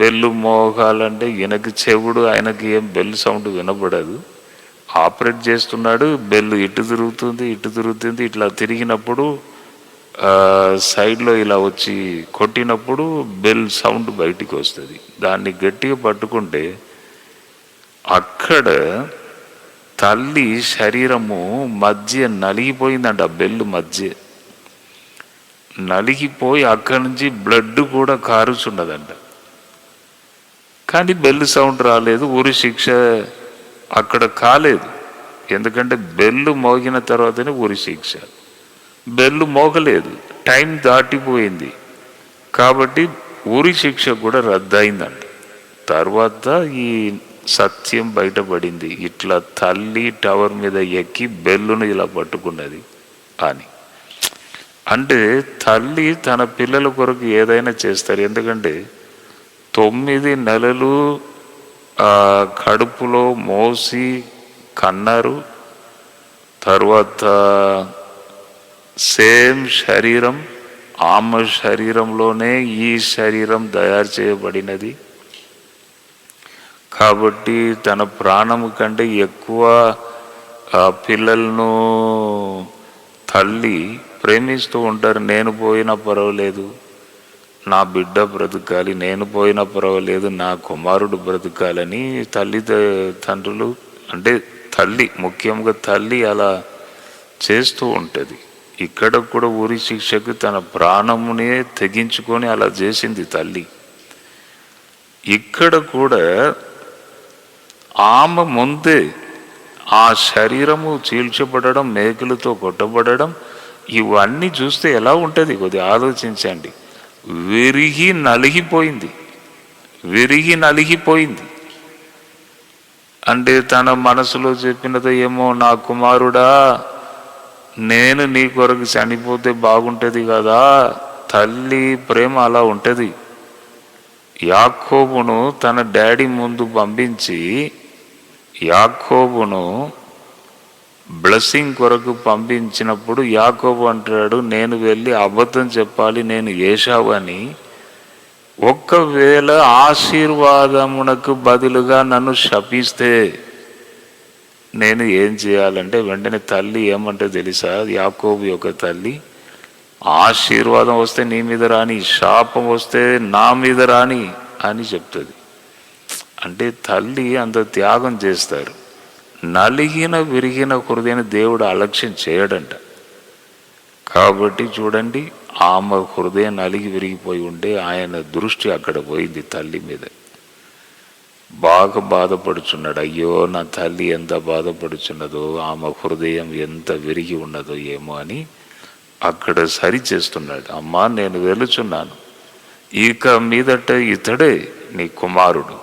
బెల్లు మోగాలంటే ఈయనకి చెవుడు, ఆయనకి ఏం బెల్ సౌండ్ వినపడదు. ఆపరేట్ చేస్తున్నాడు, బెల్లు ఇటు తిరుగుతుంది, ఇటు తిరుగుతుంది. ఇట్లా తిరిగినప్పుడు సైడ్లో ఇలా వచ్చి కొట్టినప్పుడు బెల్ సౌండ్ బయటికి వస్తుంది. దాన్ని గట్టిగా పట్టుకుంటే అక్కడ తల్లి శరీరము మధ్య నలిగిపోయిందంట. బెల్లు మధ్య నలిగిపోయి అక్కడి నుంచి బ్లడ్ కూడా కారుచున్నదంట. కానీ బెల్లు సౌండ్ రాలేదు, ఉరి శిక్ష అక్కడ కాలేదు. ఎందుకంటే బెల్లు మోగిన తర్వాతనే ఉరి శిక్ష. బెల్లు మోగలేదు, టైం దాటిపోయింది కాబట్టి ఉరి శిక్ష కూడా రద్దయిందంట. తర్వాత ఈ సత్యం బయటపడింది. ఇట్లా తల్లి టవర్ మీద ఎక్కి బెల్లును ఇలా పట్టుకున్నది అని. అంటే తల్లి తన పిల్లల కొరకు ఏదైనా చేస్తారు. ఎందుకంటే 9 నెలలు కడుపులో మోసి కన్నారు. తర్వాత సేమ్ శరీరం, ఆమె శరీరంలోనే ఈ శరీరం తయారు చేయబడినది. కాబట్టి తన ప్రాణము కంటే ఎక్కువ పిల్లలను తల్లి ప్రేమిస్తూ ఉంటారు. నేను పోయినా పర్వాలేదు, నా బిడ్డ బ్రతకాలి, నేను పోయినా పర్వాలేదు, నా కుమారుడు బ్రతకాలని తండ్రులు, అంటే తల్లి, ముఖ్యంగా తల్లి అలా చేస్తూ ఉంటుంది. ఇక్కడ కూడా ఉరి శిక్షకు తన ప్రాణమునే తెగించుకొని అలా చేసింది తల్లి. ఇక్కడ కూడా ఆమె ముందే ఆ శరీరము చీల్చబడడం, మేకులతో కొట్టబడడం, ఇవన్నీ చూస్తే ఎలా ఉంటుంది కొద్దిగా ఆలోచించండి. విరిగి నలిగిపోయింది. అంటే తన మనసులో చెప్పినదో ఏమో, నా కుమారుడా నేను నీ కొరకు చనిపోతే బాగుంటుంది కదా. తల్లి ప్రేమ అలా ఉంటుంది. యాకోబును తన డాడీ ముందు పంపించి, యాకోబును బ్లెస్సింగ్ కొరకు పంపించినప్పుడు యాకోబు అంటాడు, నేను వెళ్ళి అబద్ధం చెప్పాలి, నేను ఏశావు అని. ఒక్కవేళ ఆశీర్వాదమునకు బదులుగా నన్ను శపిస్తే నేను ఏం చేయాలంటే, వెంటనే తల్లి ఏమంటే తెలుసా, యాకోబు యొక్క తల్లి, ఆశీర్వాదం వస్తే నీ మీద రాని, శాపం వస్తే నా మీద రాని అని చెప్తుంది. అంటే తల్లి అంత త్యాగం చేస్తారు. విరిగిన హృదయాన్ని దేవుడు అలక్ష్యం చేయడంట. కాబట్టి చూడండి, ఆమె హృదయం విరిగిపోయి ఉంటే ఆయన దృష్టి అక్కడ పోయింది తల్లి మీద. బాగా బాధపడుచున్నాడు. అయ్యో నా తల్లి ఎంత బాధపడుచున్నదో, ఆమె హృదయం ఎంత విరిగి ఉన్నదో ఏమో అని అక్కడ సరి చేస్తున్నాడు. అమ్మా నేను వెలుచున్నాను, ఇక మీదట ఇతడే నీ కుమారుడు.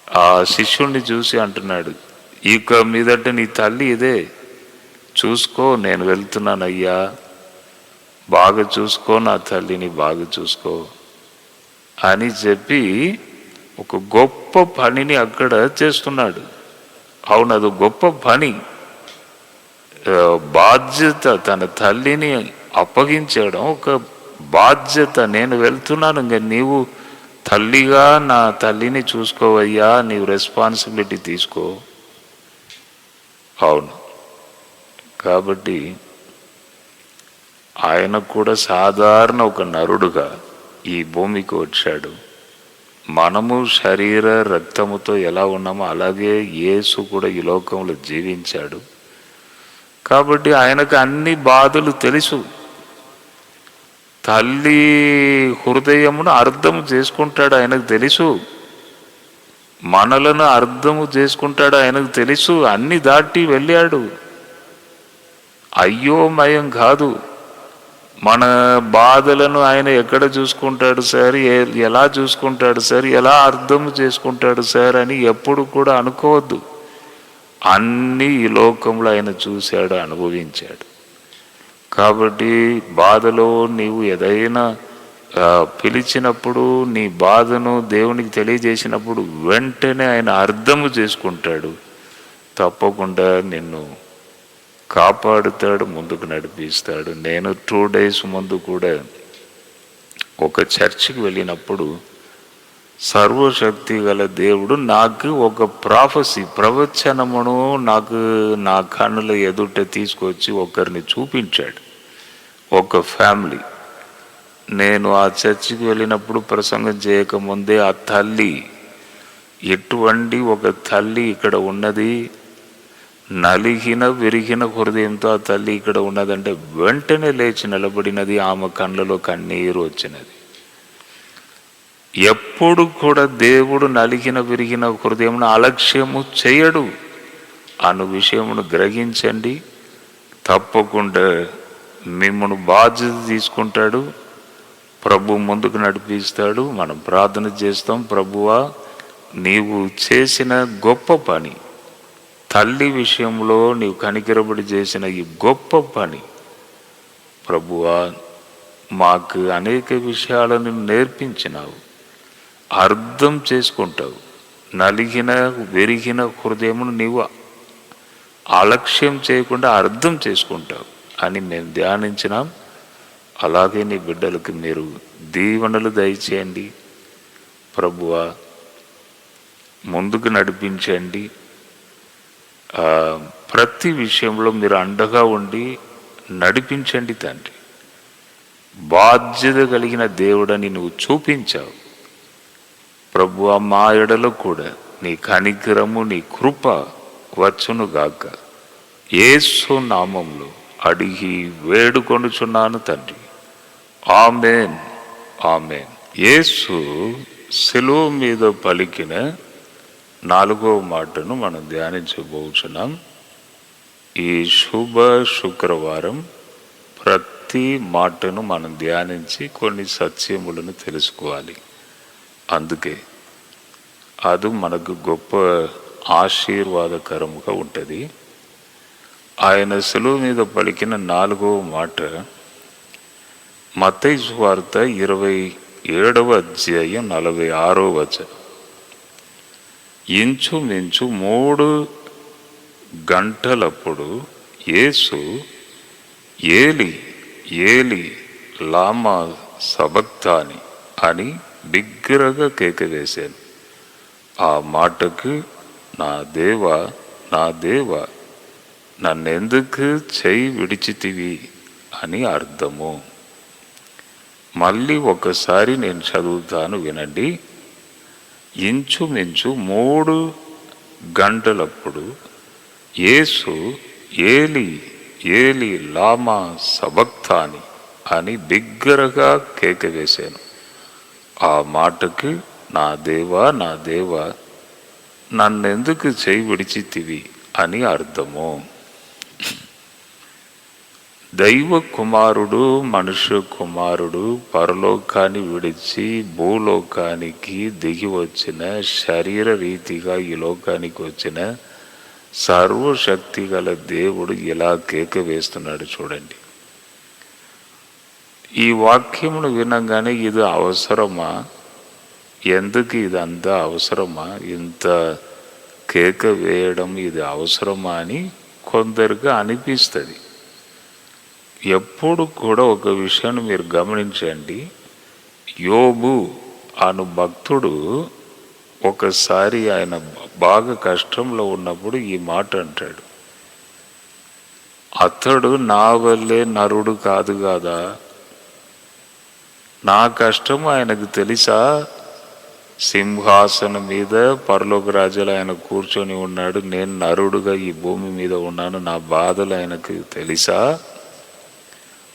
ఆ శిష్యుణ్ణి చూసి అంటున్నాడు, ఇక మీదట నీ తల్లి ఇదే, చూసుకో, నేను వెళ్తున్నాను అయ్యా, బాగా చూసుకో, నా తల్లిని బాగా చూసుకో అని చెప్పి ఒక గొప్ప పనిని అక్కడ చేస్తున్నాడు. అవును, అది గొప్ప పని, బాధ్యత. తన తల్లిని అప్పగించడం ఒక బాధ్యత. నేను వెళ్తున్నాను, ఇంకా నీవు తల్లిగా నా తల్లిని చూసుకోవయ్యా, నీవు రెస్పాన్సిబిలిటీ తీసుకో. అవును, కాబట్టి ఆయన కూడా సాధారణ ఒక నరుడుగా ఈ భూమికి వచ్చాడు. మనము శరీర రక్తముతో ఎలా ఉన్నామో అలాగే యేసు కూడా ఈ లోకంలో జీవించాడు. కాబట్టి ఆయనకు అన్ని బాధలు తెలుసు. తల్లి హృదయమును అర్థము చేసుకుంటాడు ఆయనకు తెలుసు, మనలను అర్థము చేసుకుంటాడు ఆయనకు తెలుసు. అన్ని దాటి వెళ్ళాడు. అయ్యోమయం కాదు. మన బాధలను ఆయన ఎక్కడ చూసుకుంటాడు సార్, ఎలా చూసుకుంటాడు సార్, ఎలా అర్థం చేసుకుంటాడు సార్ అని ఎప్పుడు కూడా అనుకోవద్దు. అన్నీ ఈ లోకంలో ఆయన చూశాడు, అనుభవించాడు. కాబట్టి బాధలో నీవు ఏదైనా పిలిచినప్పుడు, నీ బాధను దేవునికి తెలియజేసినప్పుడు వెంటనే ఆయన అర్థము చేసుకుంటాడు. తప్పకుండా నిన్ను కాపాడుతాడు, ముందుకు నడిపిస్తాడు. నేను 2 days ముందు కూడా ఒక చర్చికి వెళ్ళినప్పుడు సర్వశక్తి గల దేవుడు నాకు ఒక ప్రవచనమును నాకు నా కన్నుల ఎదుట తీసుకొచ్చి ఒకరిని చూపించాడు. ఒక ఫ్యామిలీ. నేను ఆ చర్చికి వెళ్ళినప్పుడు ప్రసంగం చేయకముందే ఆ తల్లి, ఎటువంటి ఒక తల్లి ఇక్కడ ఉన్నది, విరిగిన హృదయంతో ఆ తల్లి ఇక్కడ ఉన్నదంటే వెంటనే లేచి నిలబడినది. ఆమె కళ్ళలో కన్నీరు వచ్చినది. ఎప్పుడు కూడా దేవుడు విరిగిన హృదయమును అలక్ష్యము చేయడు అను విషయమును గ్రహించండి. తప్పకుండా మిమ్మల్ని బాధ్యత తీసుకుంటాడు. ప్రభు ముందుకు నడిపిస్తాడు. మనం ప్రార్థన చేస్తాం, ప్రభువా నీవు చేసిన గొప్ప పని, తల్లి విషయంలో నీవు కనికరబడి చేసిన ఈ గొప్ప పని, ప్రభువా మాకు అనేక విషయాలను నేర్పించినావు, అర్థం చేసుకుంటావు. విరిగిన హృదయమును నీవు అలక్ష్యం చేయకుండా అర్థం చేసుకుంటావు అని మేము ధ్యానించినాం. అలాగే నీ బిడ్డలకు మీరు దీవెనలు దయచేయండి ప్రభువా, ముందుకు నడిపించండి. ప్రతి విషయంలో మీరు అండగా ఉండి నడిపించండి తండ్రి. బాధ్యత కలిగిన దేవుడని నువ్వు చూపించావు ప్రభువా. మా ఎడలో కూడా నీ కనికరము నీ కృప వచ్చునుగాక. యేసు నామంలో అడిగి వేడుకొనుచున్నాను తండ్రి. ఆమేన్, ఆమేన్. యేసు శిలువ మీద పలికిన 4వ మాటను మనం ధ్యానించబోతున్నాం. ఈ శుభ శుక్రవారం ప్రతి మాటను మనం ధ్యానించి కొన్ని సత్యములను తెలుసుకోవాలి. అందుకే అది మనకు గొప్ప ఆశీర్వాదకరముగా ఉంటుంది. ఆయన శిలువ మీద పలికిన 4వ మాట మత్తయి సువార్త 27వ అధ్యాయం 46వ వచనం. ఇంచుమించు 3 గంటలప్పుడు యేసు ఏలి ఏలి లామా సబక్తాని అని బిగ్గరగా కేక వేశాను. ఆ మాటకు నా దేవా నా దేవా నన్నెందుకు చేయి విడిచితివి అని అర్థము. మళ్ళీ ఒకసారి నేను చదువుతాను, వినండి. ఇంచుమించు 3 గంటలప్పుడు యేసు ఏలి ఏలి లామా సబక్తాని అని బిగ్గరగా కేక వేశాను. ఆ మాటకు నా దేవా నా దేవా నన్నెందుకు చేయి విడిచితివి అని అర్థము. దైవ కుమారుడు మనుష్య కుమారుడు పరలోకాన్ని విడిచి భూలోకానికి దిగి వచ్చిన, శరీర రీతిగా ఈ లోకానికి వచ్చిన సర్వశక్తి గల దేవుడు ఇలా కేక వేస్తున్నాడు చూడండి. ఈ వాక్యమును వినగానే ఇది అవసరమా, ఎందుకు ఇదంతా అవసరమా, ఇంత కేక వేయడం ఇది అవసరమా అని కొందరికి అనిపిస్తుంది. ఎప్పుడు కూడా ఒక విషయాన్ని మీరు గమనించండి. యోబు అను భక్తుడు ఒకసారి ఆయన బాగా కష్టంలో ఉన్నప్పుడు ఈ మాట అంటాడు, అతడు నా వల్లే నరుడు కాదు కదా, నా కష్టం ఆయనకు తెలుసా, సింహాసనం మీద పరలోక రాజులు ఆయన కూర్చొని ఉన్నాడు, నేను నరుడుగా ఈ భూమి మీద ఉన్నాను, నా బాధలు ఆయనకు తెలుసా,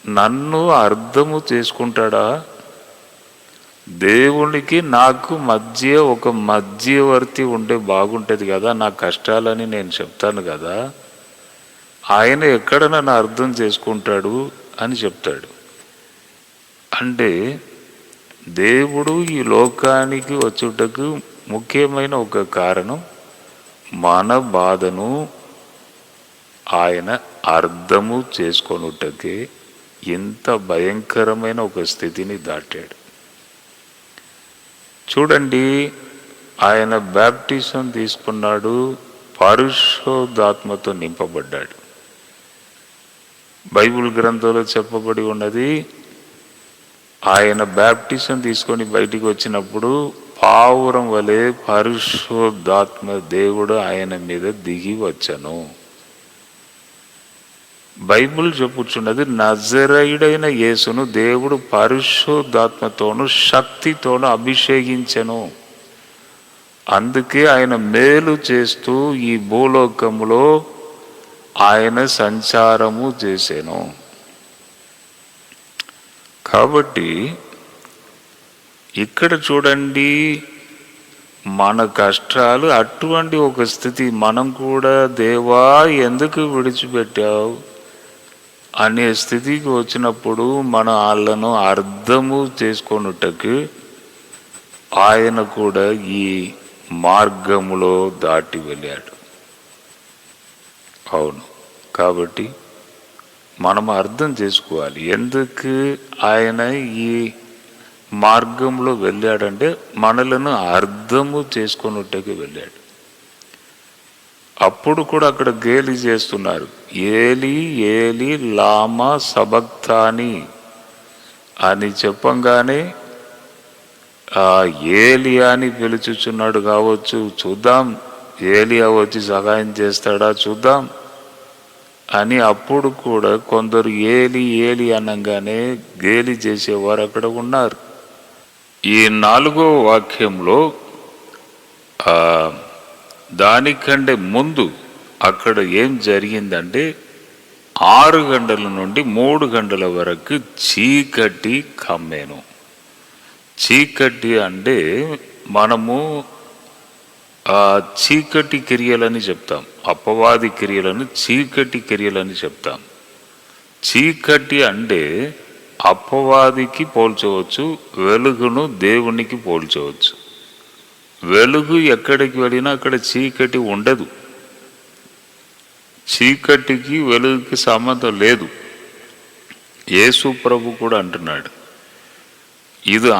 నన్ను అర్థము చేసుకుంటాడా, దేవునికి నాకు మధ్య ఒక మధ్యవర్తి ఉంటే బాగుంటుంది కదా, నా కష్టాలని నేను చెప్తాను కదా, ఆయన ఎక్కడ నన్ను అర్థం చేసుకుంటాడు అని చెప్తాడు. అంటే దేవుడు ఈ లోకానికి వచ్చుటకు ముఖ్యమైన ఒక కారణం మన బాధను ఆయన అర్థము చేసుకొనుటకే ఇంత భయంకరమైన ఒక స్థితిని దాటాడు. చూడండి, ఆయన బాప్టిజం తీసుకున్నాడు, పరిశుద్ధాత్మతో నింపబడ్డాడు. బైబిల్ గ్రంథంలో చెప్పబడి ఉన్నది, ఆయన బాప్టిజం తీసుకొని బయటికి వచ్చినప్పుడు పావురం వలె పరిశుద్ధాత్మ దేవుడు ఆయన మీద దిగి వచ్చను. బైబిల్ చెప్పుచున్నది, నజరేయుడైన యేసును దేవుడు పరిశుద్ధాత్మతోను శక్తితోను అభిషేకించెను. అందుకే ఆయన మేలు చేస్తూ ఈ భూలోకములో ఆయన సంచారము చేసెను. కాబట్టి ఇక్కడ చూడండి, మన కష్టాలు అటువంటి ఒక స్థితి, మనం కూడా దేవా ఎందుకు విడిచిపెట్టావు అనే స్థితికి వచ్చినప్పుడు మన వాళ్ళను అర్థము చేసుకొనుటకు ఆయన కూడా ఈ మార్గములో దాటి వెళ్ళాడు. అవును, కాబట్టి మనం అర్థం చేసుకోవాలి ఎందుకు ఆయన ఈ మార్గంలో వెళ్ళాడంటే మనలను అర్థము చేసుకొనుటకు వెళ్ళాడు. అప్పుడు కూడా అక్కడ గేలి చేస్తున్నారు. ఏలి ఏలి లామా సబక్తాని అని చెప్పంగానే ఏలియా అని పిలుచుచున్నాడు కావచ్చు, చూద్దాం ఏలియా వచ్చి సహాయం చేస్తాడా చూద్దాం అని అప్పుడు కూడా కొందరు ఏలి ఏలి అనగానే గేలి చేసేవారు అక్కడ ఉన్నారు. ఈ 4వ వాక్యంలో దానికంటే ముందు అక్కడ ఏం జరిగిందంటే 6 గంటల నుండి 3 గంటల వరకు చీకటి కమ్మెను. చీకటి అంటే మనము చీకటి క్రియలని చెప్తాం, అపవాది క్రియలను చీకటి క్రియలని చెప్తాం. చీకటి అంటే అపవాదికి పోల్చవచ్చు, వెలుగును దేవునికి పోల్చవచ్చు. వెలుగు ఎక్కడికి వెళ్ళినా అక్కడ చీకటి ఉండదు. చీకటికి వెలుగుకి సంబంధం లేదు. యేసు ప్రభు కూడా అంటున్నాడు, ఇది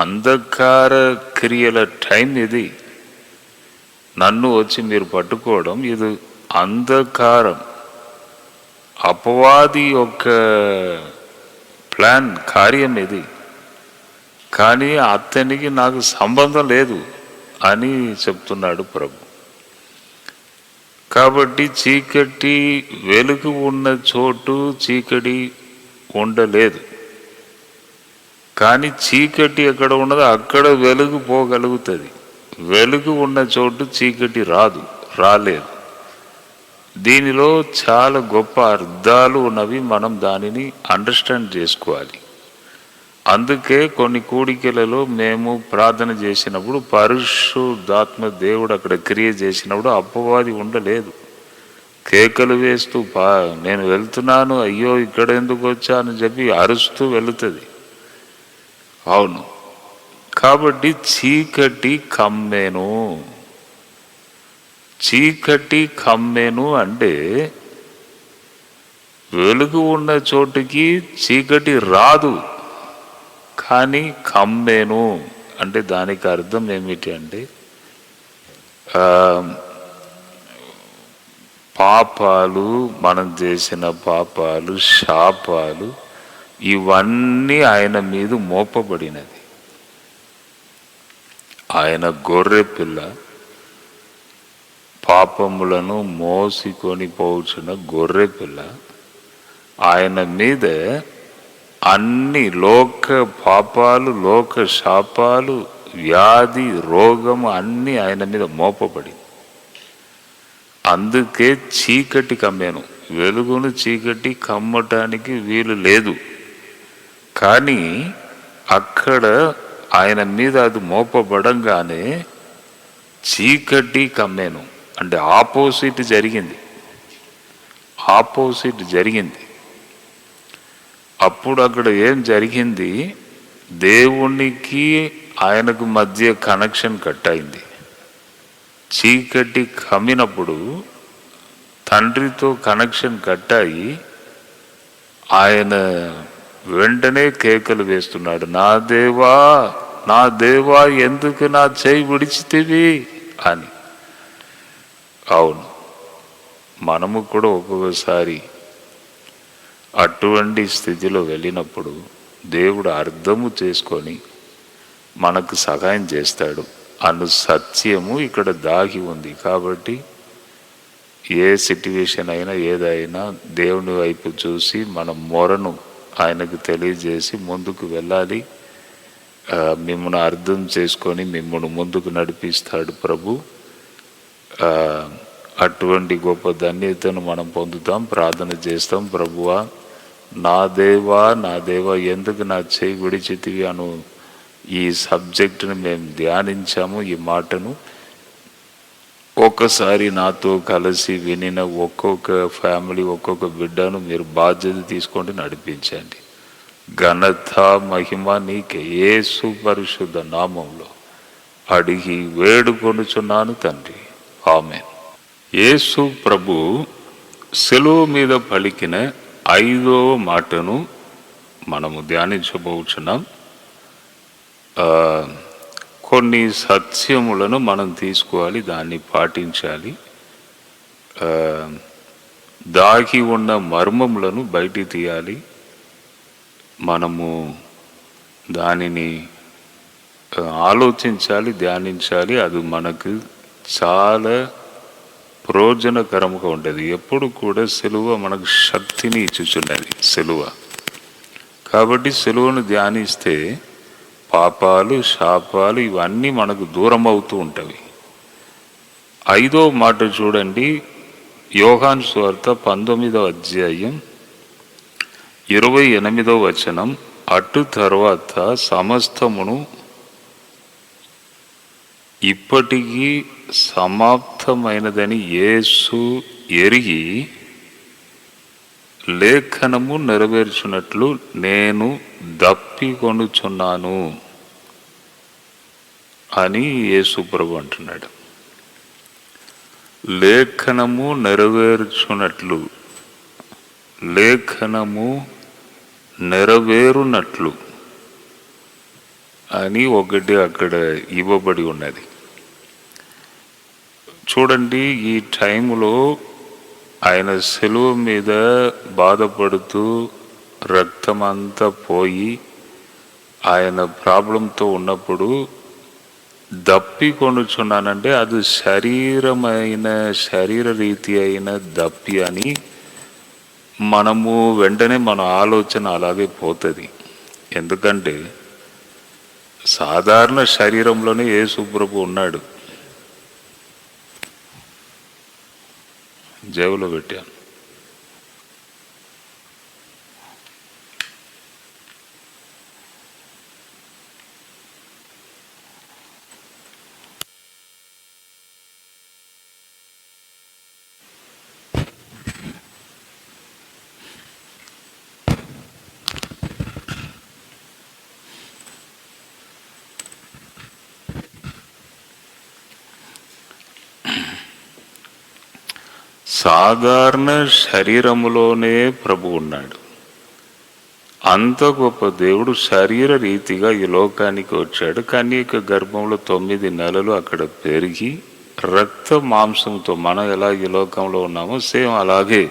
అంధకార క్రియల టైం, ఇది నన్ను వచ్చి మీరు పట్టుకోవడం ఇది అంధకారం, అపవాది యొక్క ప్లాన్ కార్యం ఇది, కానీ అతనికి నాకు సంబంధం లేదు అని చెప్తున్నాడు ప్రభు. కాబట్టి చీకటి వెలుగు ఉన్న చోటు చీకటి ఉండలేదు, కానీ చీకటి ఎక్కడ ఉన్నదో అక్కడ వెలుగు పోగలుగుతుంది. వెలుగు ఉన్న చోటు చీకటి రాలేదు. దీనిలో చాలా గొప్ప అర్థాలు ఉన్నవి, మనం దానిని అండర్స్టాండ్ చేసుకోవాలి. అందుకే కొన్ని కూడికలలో మేము ప్రార్థన చేసినప్పుడు పరిశుద్ధాత్మ దేవుడు అక్కడ క్రియ చేసినప్పుడు అపవాది ఉండలేదు. కేకలు వేస్తూ నేను వెళ్తున్నాను, అయ్యో ఇక్కడ ఎందుకు వచ్చా అని చెప్పి అరుస్తూ వెళుతుంది. అవును, కాబట్టి చీకటి కమ్మెను అంటే వెలుగు ఉన్న చోటుకి చీకటి రాదు, కానీ కమ్మెను అంటే దానికి అర్థం ఏమిటి అంటే పాపాలు, మనం చేసిన పాపాలు, శాపాలు ఇవన్నీ ఆయన మీద మోపబడినది. ఆయన గొర్రె పిల్ల, పాపములను మోసుకొని పోవచ్చున్న గొర్రె పిల్ల, ఆయన మీద అన్ని లోక పాపాలు, లోక శాపాలు, వ్యాధి, రోగము అన్నీ ఆయన మీద మోపబడి, అందుకే చీకటి కమ్మాను. వెలుగును చీకటి కమ్మటానికి వీలు లేదు, కానీ అక్కడ ఆయన మీద అది మోపబడంగానే చీకటి కమ్మాను అంటే ఆపోజిట్ జరిగింది. అప్పుడు అక్కడ ఏం జరిగింది, దేవునికి ఆయనకు మధ్య కనెక్షన్ కట్ అయింది. చీకటి కమ్మినప్పుడు తండ్రితో కనెక్షన్ కట్ అయ్యి ఆయన వెంటనే కేకలు వేస్తున్నాడు, నా దేవా ఎందుకు నా చేయి విడిచితివి అని. అవును, మనము కూడా ఒక్కొక్కసారి అటువంటి స్థితిలో వెళ్ళినప్పుడు దేవుడు అర్థము చేసుకొని మనకు సహాయం చేస్తాడు అను సత్యము ఇక్కడ దాగి ఉంది. కాబట్టి ఏ సిట్యువేషన్ అయినా ఏదైనా దేవుని వైపు చూసి మన మొరను ఆయనకు తెలియజేసి ముందుకు వెళ్ళాలి. మిమ్మల్ని అర్థం చేసుకొని మిమ్మల్ని ముందుకు నడిపిస్తాడు ప్రభు. అటువంటి గొప్ప ధన్యతను మనం పొందుతాం. ప్రార్థన చేస్తాం, ప్రభువా నా దేవా ఎందుకు నా చేయి విడిచితివి అను ఈ సబ్జెక్టును మేము ధ్యానించాము. ఈ మాటను ఒక్కసారి నాతో కలిసి వినిన ఒక్కొక్క ఫ్యామిలీ, ఒక్కొక్క బిడ్డను మీరు బాధ్యత తీసుకొని నడిపించండి. ఘనత మహిమ నీకే యేసు పరిశుద్ధ నామంలో అడిగి వేడుకొనుచున్నాను తండ్రి, ఆమేన్. యేసు ప్రభు శిలువ మీద పలికిన 5వ మాటను మనము ధ్యానించబోచున్నాం. కొన్ని సత్యములను మనం తీసుకోవాలి, దాన్ని పాటించాలి. దాగి ఉన్న మర్మములను బయటికి తీయాలి. మనము దానిని ఆలోచించాలి, ధ్యానించాలి. అది మనకు చాలా ప్రయోజనకరంగా ఉంటుంది. ఎప్పుడు కూడా సిలువ మనకు శక్తిని ఇచ్చుచున్నది సిలువ. కాబట్టి సిలువను ధ్యానిస్తే పాపాలు, శాపాలు ఇవన్నీ మనకు దూరం అవుతూ ఉంటాయి. 5వ మాట చూడండి, యోహాను సువార్త 19వ అధ్యాయం 28వ వచనం. అటు తర్వాత సమస్తమును ఇప్పటికీ సమాప్తమైనదని యేసు ఎరిగి లేఖనము నెరవేర్చున్నట్లు నేను దప్పికొనుచున్నాను అని యేసు ప్రభు అంటున్నాడు. లేఖనము నెరవేర్చున్నట్లు, లేఖనము నెరవేరునట్లు అని ఒకటి అక్కడ ఇవ్వబడి ఉన్నది. చూడండి, ఈ టైంలో ఆయన సిలువ మీద బాధపడుతూ రక్తమంతా పోయి ఆయన ప్రాబ్లంతో ఉన్నప్పుడు దప్పికొనుచున్నానంటే అది శరీర రీతి అయిన దప్పి అని మనము వెంటనే మన ఆలోచన అలాగే పోతుంది. ఎందుకంటే సాధారణ శరీరంలోనే యేసు ప్రభు ఉన్నాడు. జేబులో పెట్టాను. సాధారణ శరీరములోనే ప్రభు ఉన్నాడు. అంత గొప్ప దేవుడు శరీర రీతిగా ఈ లోకానికి వచ్చాడు. కన్యక గర్భంలో 9 నెలలు అక్కడ పెరిగి రక్త మాంసంతో మనం ఎలా ఈ లోకంలో ఉన్నామో సేమ్ అలాగే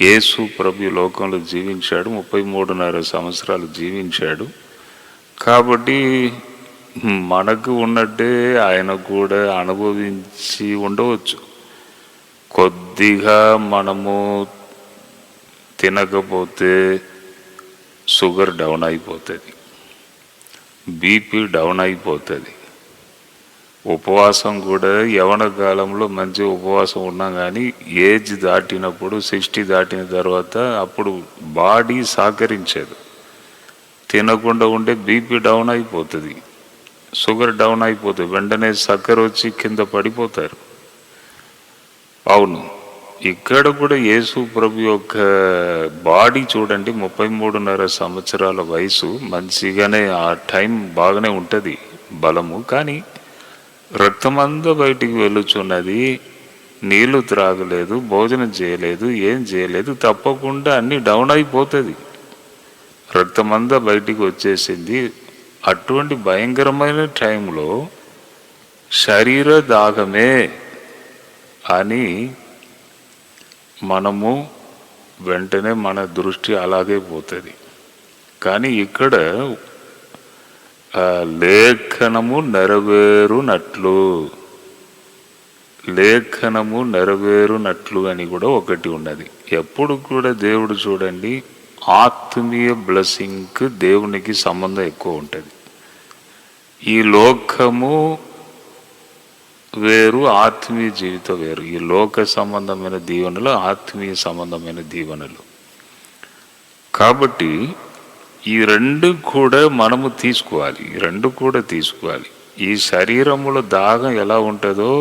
యేసు ప్రభు ఈ లోకంలో జీవించాడు. 33.5 సంవత్సరాలు జీవించాడు. కాబట్టి మనకు ఉన్నట్టే ఆయన కూడా అనుభవించి ఉండవచ్చు. కొద్దిగా మనము తినకపోతే షుగర్ డౌన్ అయిపోతుంది, బీపీ డౌన్ అయిపోతుంది. ఉపవాసం కూడా యవన కాలంలో మంచి ఉపవాసం ఉన్నాం, కానీ ఏజ్ దాటినప్పుడు 60 దాటిన తర్వాత అప్పుడు బాడీ సహకరించదు. తినకుండా ఉంటే బీపీ డౌన్ అయిపోతుంది, షుగర్ డౌన్ అయిపోతుంది, వెంటనే చక్కెర వచ్చి కింద పడిపోతారు. అవును, ఇక్కడ కూడా యేసు ప్రభు యొక్క బాడీ చూడండి, 33.5 సంవత్సరాల వయసు. మంచిగానే ఆ టైం బాగానే ఉంటుంది బలము, కానీ రక్తమంతా బయటికి వెళ్ళుచున్నది. నీళ్లు త్రాగలేదు, భోజనం చేయలేదు, ఏం చేయలేదు, తప్పకుండా అన్నీ డౌన్ అయిపోతుంది. రక్తమంతా బయటికి వచ్చేసింది. అటువంటి భయంకరమైన టైంలో శరీర దాహమే అని మనము వెంటనే మన దృష్టి అలాగే పోతుంది. కానీ ఇక్కడ లేఖనము నెరవేరునట్లు, లేఖనము నెరవేరునట్లు అని కూడా ఒకటి ఉన్నది. ఎప్పుడు కూడా దేవుడు చూడండి, ఆత్మీయ బ్లెస్సింగ్కి దేవునికి సంబంధం ఎక్కువ ఉంటుంది. ఈ లోకము వేరు, ఆత్మీయ జీవితం వేరు. ఈ లోక సంబంధమైన దీవెనలు, ఆత్మీయ సంబంధమైన దీవెనలు. కాబట్టి ఈ రెండు కూడా మనము తీసుకోవాలి, ఈ రెండు కూడా తీసుకోవాలి. ఈ శరీరములో దాహం ఎలా ఉంటుందో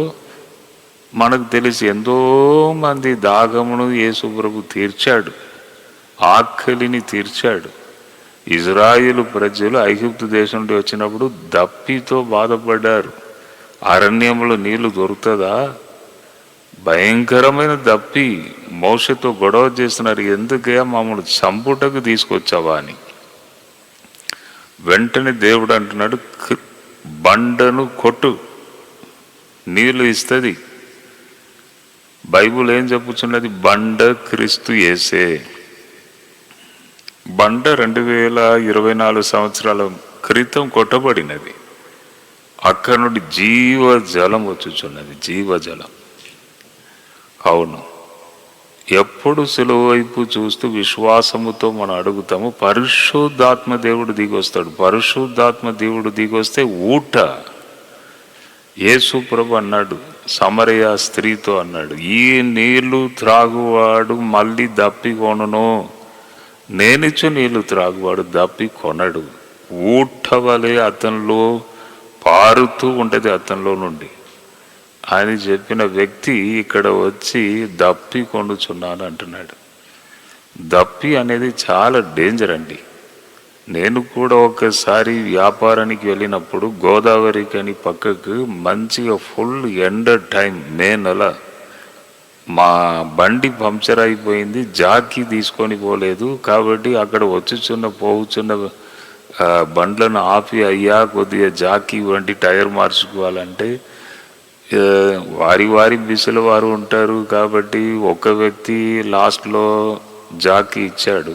మనకు తెలిసి, ఎంతో మంది దాహమును యేసు ప్రభు తీర్చాడు, ఆకలిని తీర్చాడు. ఇజ్రాయేలు ప్రజలు ఐగుప్తు దేశం నుండి వచ్చినప్పుడు దప్పితో బాధపడ్డారు. అరణ్యంలో నీళ్లు దొరుకుతుందా? భయంకరమైన దప్పి. మోషతో గొడవ చేస్తున్నారు, ఎందుకే మమ్మల్ని చంపుటకు తీసుకొచ్చావా అని. వెంటనే దేవుడు అంటున్నాడు, బండను కొట్టు, నీళ్లు ఇస్తుంది. బైబుల్ ఏం చెప్పుచున్నది? బండ క్రీస్తు యేసే. బండ 2024 సంవత్సరాల క్రితం కొట్టబడినది. అక్కడ నుండి జీవజలం వచ్చుచున్నది, జీవజలం. అవును, ఎప్పుడు సిలువ వైపు చూస్తూ విశ్వాసముతో మనం అడుగుతాము, పరిశుద్ధాత్మ దేవుడు దిగొస్తాడు. పరిశుద్ధాత్మ దేవుడు దిగొస్తే ఊట. యేసు ప్రభు అన్నాడు సమరయ స్త్రీతో, అన్నాడు, ఈ నీళ్లు త్రాగువాడు మళ్ళీ దప్పి కొనును, నేనిచ్చు నీళ్లు త్రాగువాడు దప్పి కొనడు. ఊట వలె అతనిలో పారుతూ ఉంటుంది అతనిలో నుండి అని చెప్పిన వ్యక్తి ఇక్కడ వచ్చి దప్పి కొనుచున్నాను అంటున్నాడు. దప్పి అనేది చాలా డేంజర్ అండి. నేను కూడా ఒకసారి వ్యాపారానికి వెళ్ళినప్పుడు గోదావరికి అని పక్కకు మంచిగా ఫుల్ ఎండ టైం, మే నెల, మా బండి పంక్చర్ అయిపోయింది, జాకీ తీసుకొని పోలేదు. కాబట్టి అక్కడ పోచున్న బండ్లను ఆపి, అయ్యా కొద్దిగా జాకీ వంటి టైర్ మార్చుకోవాలంటే వారి బిసులు వారు ఉంటారు. కాబట్టి ఒక వ్యక్తి లాస్ట్లో జాకీ ఇచ్చాడు.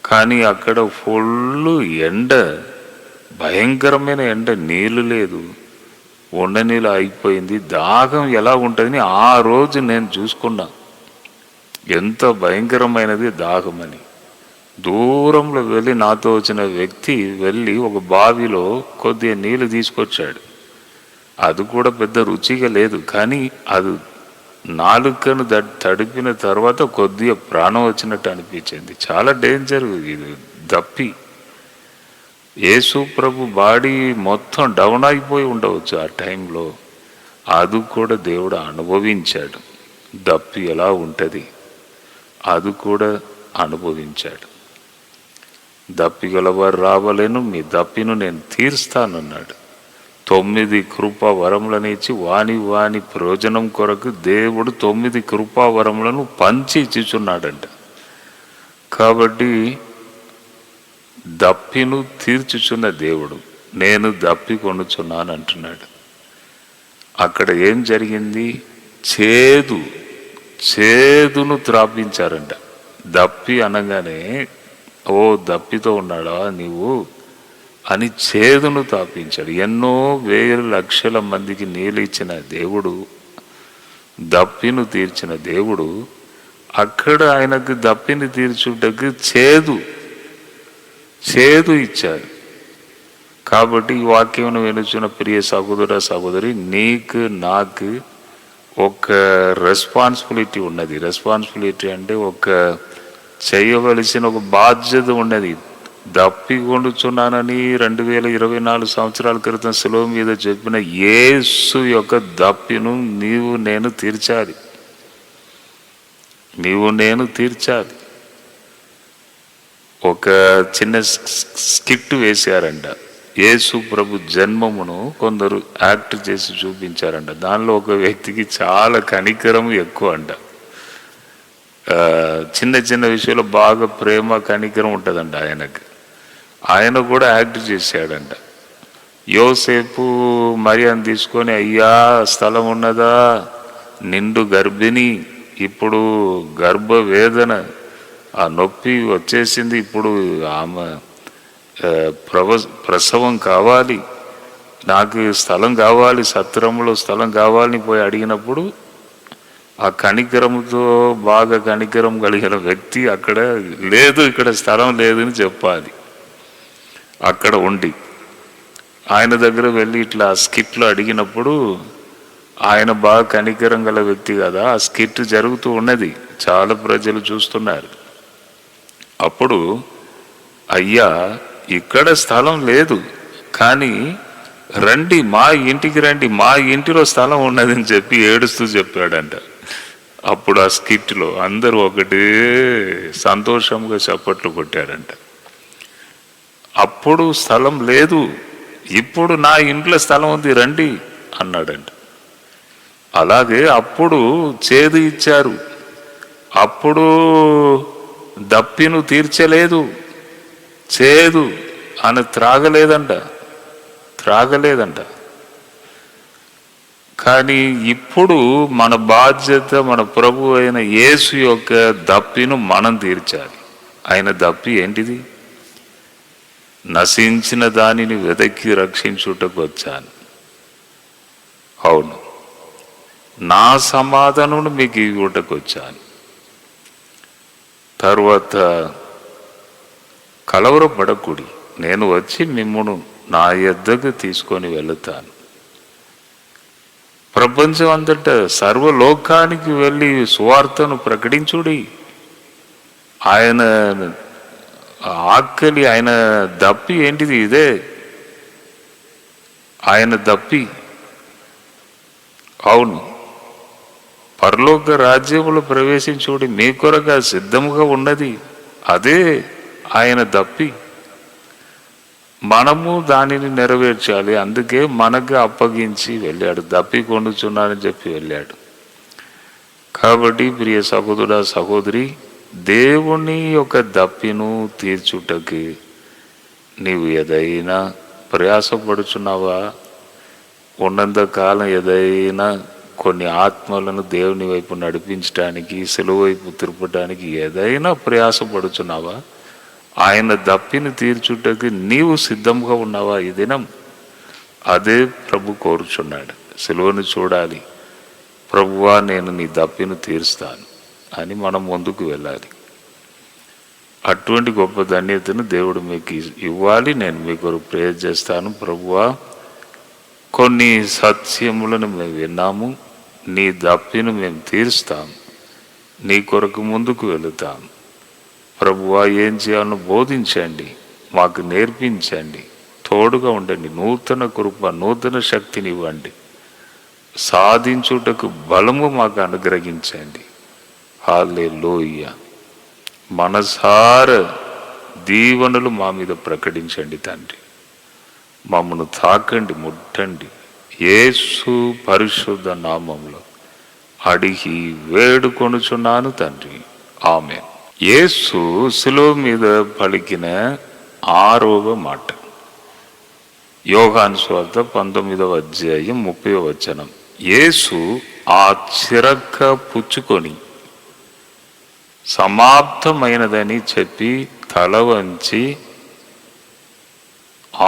కానీ అక్కడ ఫుల్ ఎండ, భయంకరమైన ఎండ, నీళ్ళు లేదు, నీళ్ళు అయిపోయింది. దాహం ఎలా ఉంటుందని ఆ రోజు నేను చూసుకున్నా, ఎంత భయంకరమైనది దాహం అని. దూరంలో వెళ్ళి నాతో వచ్చిన వ్యక్తి వెళ్ళి ఒక బావిలో కొద్దిగా నీళ్ళు తీసుకొచ్చాడు. అది కూడా పెద్ద రుచిగా లేదు, కానీ అది నాలుకను తడిపిన తర్వాత కొద్దిగా ప్రాణం వచ్చినట్టు అనిపించింది. చాలా డేంజర్ ఇది దప్పి. యేసు ప్రభు బాడీ మొత్తం డౌన్ అయిపోయి ఉండవచ్చు ఆ టైంలో. అది కూడా దేవుడు అనుభవించాడు. దప్పి ఎలా ఉంటుంది అది కూడా అనుభవించాడు. దప్పిగలవారు రావలేను, మీ దప్పిను నేను తీరుస్తానన్నాడు. 9 కృపా వరములను ఇచ్చి వాని ప్రయోజనం కొరకు దేవుడు 9 కృపా వరములను పంచి ఇచ్చుచున్నాడంట. కాబట్టి దప్పిను తీర్చుచున్న దేవుడు, నేను దప్పి కొనుచున్నాను అంటున్నాడు. అక్కడ ఏం జరిగింది? చేదును త్రాపించారంట. దప్పి అనగానే, ఓ దప్పితో ఉన్నాడా నీవు అని చేదును తాపించాడు. ఎన్నో వేల లక్షల మందికి నీళ్ళు ఇచ్చిన దేవుడు, దప్పిను తీర్చిన దేవుడు, అక్కడ ఆయనకు దప్పిని తీర్చుటకు చేదు ఇచ్చాడు. కాబట్టి ఈ వాక్యం వినుచున్న ప్రియ సహోదర సహోదరి, నీకు నాకు ఒక రెస్పాన్సిబిలిటీ ఉన్నది. రెస్పాన్సిబిలిటీ అంటే ఒక చేయవలసిన ఒక బాధ్యత ఉన్నది. దప్పి కొండుచున్నానని 2024 సంవత్సరాల క్రితం శిలువ మీద చెప్పిన యేసు యొక్క దప్పిను నీవు నేను తీర్చాలి. ఒక చిన్న స్కిట్ వేశారంట. యేసు ప్రభు జన్మమును కొందరు యాక్ట్ చేసి చూపించారంట. దానిలో ఒక వ్యక్తికి చాలా కనికరం ఎక్కువ అంట. చిన్న చిన్న విషయంలో బాగా ప్రేమ కనికరం ఉంటుందంట ఆయనకు. ఆయన కూడా యాక్ట్ చేశాడంట. యోసేపు మరియను తీసుకొని, అయ్యా స్థలం ఉన్నదా, నిండు గర్భిణి, ఇప్పుడు గర్భవేదన, ఆ నొప్పి వచ్చేసింది, ఇప్పుడు ఆమె ప్రసవం కావాలి, నాకు స్థలం కావాలి, సత్రంలో స్థలం కావాలని పోయి అడిగినప్పుడు ఆ కనికరంతో బాగా కనికరం కలిగిన వ్యక్తి అక్కడ లేదు, ఇక్కడ స్థలం లేదని చెప్పాలి. అక్కడ ఉండి ఆయన దగ్గర వెళ్ళి ఇట్లా స్కిట్లో అడిగినప్పుడు ఆయన బాగా కనికరం గల వ్యక్తి కదా, ఆ స్కిట్ జరుగుతూ ఉన్నది, చాలా ప్రజలు చూస్తున్నారు. అప్పుడు అయ్యా ఇక్కడ స్థలం లేదు, కానీ రండి మా ఇంటికి రండి, మా ఇంటిలో స్థలం ఉన్నదని చెప్పి ఏడుస్తూ చెప్పాడంట. అప్పుడు ఆ స్కిట్లో అందరూ ఒకటే సంతోషంగా చప్పట్లు కొట్టారంట. అప్పుడు స్థలం లేదు, ఇప్పుడు నా ఇంట్లో స్థలం ఉంది రండి అన్నాడంట. అలాగే అప్పుడు చేదు ఇచ్చారు, అప్పుడు దప్పిను తీర్చలేదు, చేదు అని త్రాగలేదంట. త్రాగలేదంట. కానీ ఇప్పుడు మన బాధ్యత మన ప్రభు అయిన యేసు యొక్క దప్పిను మనం తీర్చాలి. ఆయన దప్పి ఏంటిది? నశించిన దానిని వెదకి రక్షించుటకు వచ్చాను. అవును, నా సమాధానం మీకు ఇవ్వటకు వచ్చాను. తర్వాత కలవరపడకుడి, నేను వచ్చి మిమ్మును నా యొద్దకు తీసుకొని వెళుతాను. ప్రపంచం అంతటా సర్వలోకానికి వెళ్ళి సువార్తను ప్రకటించుడి. ఆయన ఆకలి, ఆయన దప్పి ఏంటిది? ఇదే ఆయన దప్పి. అవును, పరలోక రాజ్యములో ప్రవేశించుడి, మీ కొరగా సిద్ధముగా ఉన్నది. అదే ఆయన దప్పి. మనము దానిని నెరవేర్చాలి. అందుకే మనకు అప్పగించి వెళ్ళాడు. దప్పి కొనుచున్నానని చెప్పి వెళ్ళాడు. కాబట్టి ప్రియ సహోదరుడా సహోదరి, దేవుని యొక్క దప్పిను తీర్చుటకి నీవు ఏదైనా ప్రయాసపడుచున్నావా? ఉన్నంత కాలం ఏదైనా కొన్ని ఆత్మలను దేవుని వైపు నడిపించడానికి, సెలవు వైపు తిరపడానికి ఏదైనా ప్రయాసపడుచున్నావా? ఆయన దప్పిని తీర్చుటకి నీవు సిద్ధంగా ఉన్నావా? ఈ దినం అదే ప్రభు కోరుచున్నాడు. సెలవును చూడాలి. ప్రభువా, నేను నీ దప్పిని తీరుస్తాను అని మనం ముందుకు వెళ్ళాలి. అటువంటి గొప్ప ధన్యతను దేవుడు మీకు ఇవ్వాలి. నేను మీ కొరకు ప్రేయర్ చేస్తాను. ప్రభువా, కొన్ని సత్యములను మేము విన్నాము, నీ దప్పిని మేము తీరుస్తాం, నీ కొరకు ముందుకు వెళుతాం. ప్రభువా, ఏం చేయాలో బోధించండి, మాకు నేర్పించండి, తోడుగా ఉండండి. నూతన కృప, నూతన శక్తిని ఇవ్వండి. సాధించుటకు బలము మాకు అనుగ్రహించండి. హల్లెలూయా. మనసార దీవెనలు మా మీద ప్రకటించండి తండ్రి. మమ్మను తాకండి, ముట్టండి. యేసు పరిశుద్ధ నామములో అడిగి వేడుకొనుచున్నాను తండ్రి, ఆమేన్. యేసు శిలువ మీద పలికిన 6వ మాట, యోహాను సువార్త 19వ అధ్యాయం 30వ వచనం. యేసు ఆ చిరక పుచ్చుకొని సమాప్తమైనదని చెప్పి తల వంచి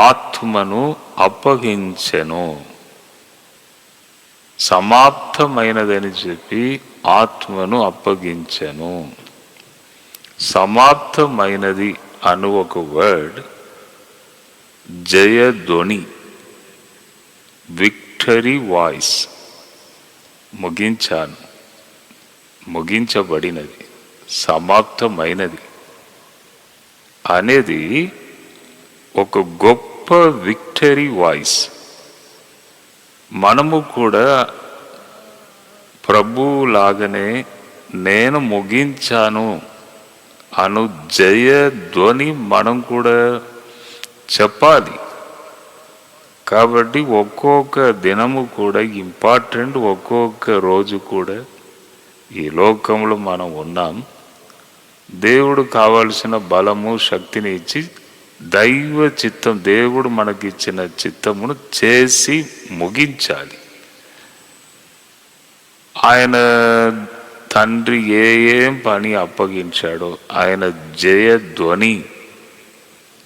ఆత్మను అప్పగించెను. సమాప్తమైనదని చెప్పి ఆత్మను అప్పగించెను. సమాప్తమైనది అను ఒక వర్డ్ జయధ్వని, విక్టరీ వాయిస్. ముగించాను, ముగించబడినది, సమాప్తమైనది అనేది ఒక గొప్ప విక్టరీ వాయిస్. మనము కూడా ప్రభువులాగానే నేను ముగించాను అను జయధ్వని మనం కూడా చెప్పాలి. కాబట్టి ఒక్కొక్క దినము కూడా ఇంపార్టెంట్. ఒక్కొక్క రోజు కూడా ఈ లోకంలో మనం ఉన్నాం. దేవుడు కావాల్సిన బలము, శక్తిని ఇచ్చి దైవ చిత్తం, దేవుడు మనకిచ్చిన చిత్తమును చేసి ముగించాలి. ఆయన తండ్రి ఏం పని అప్పగించాడో ఆయన జయధ్వని,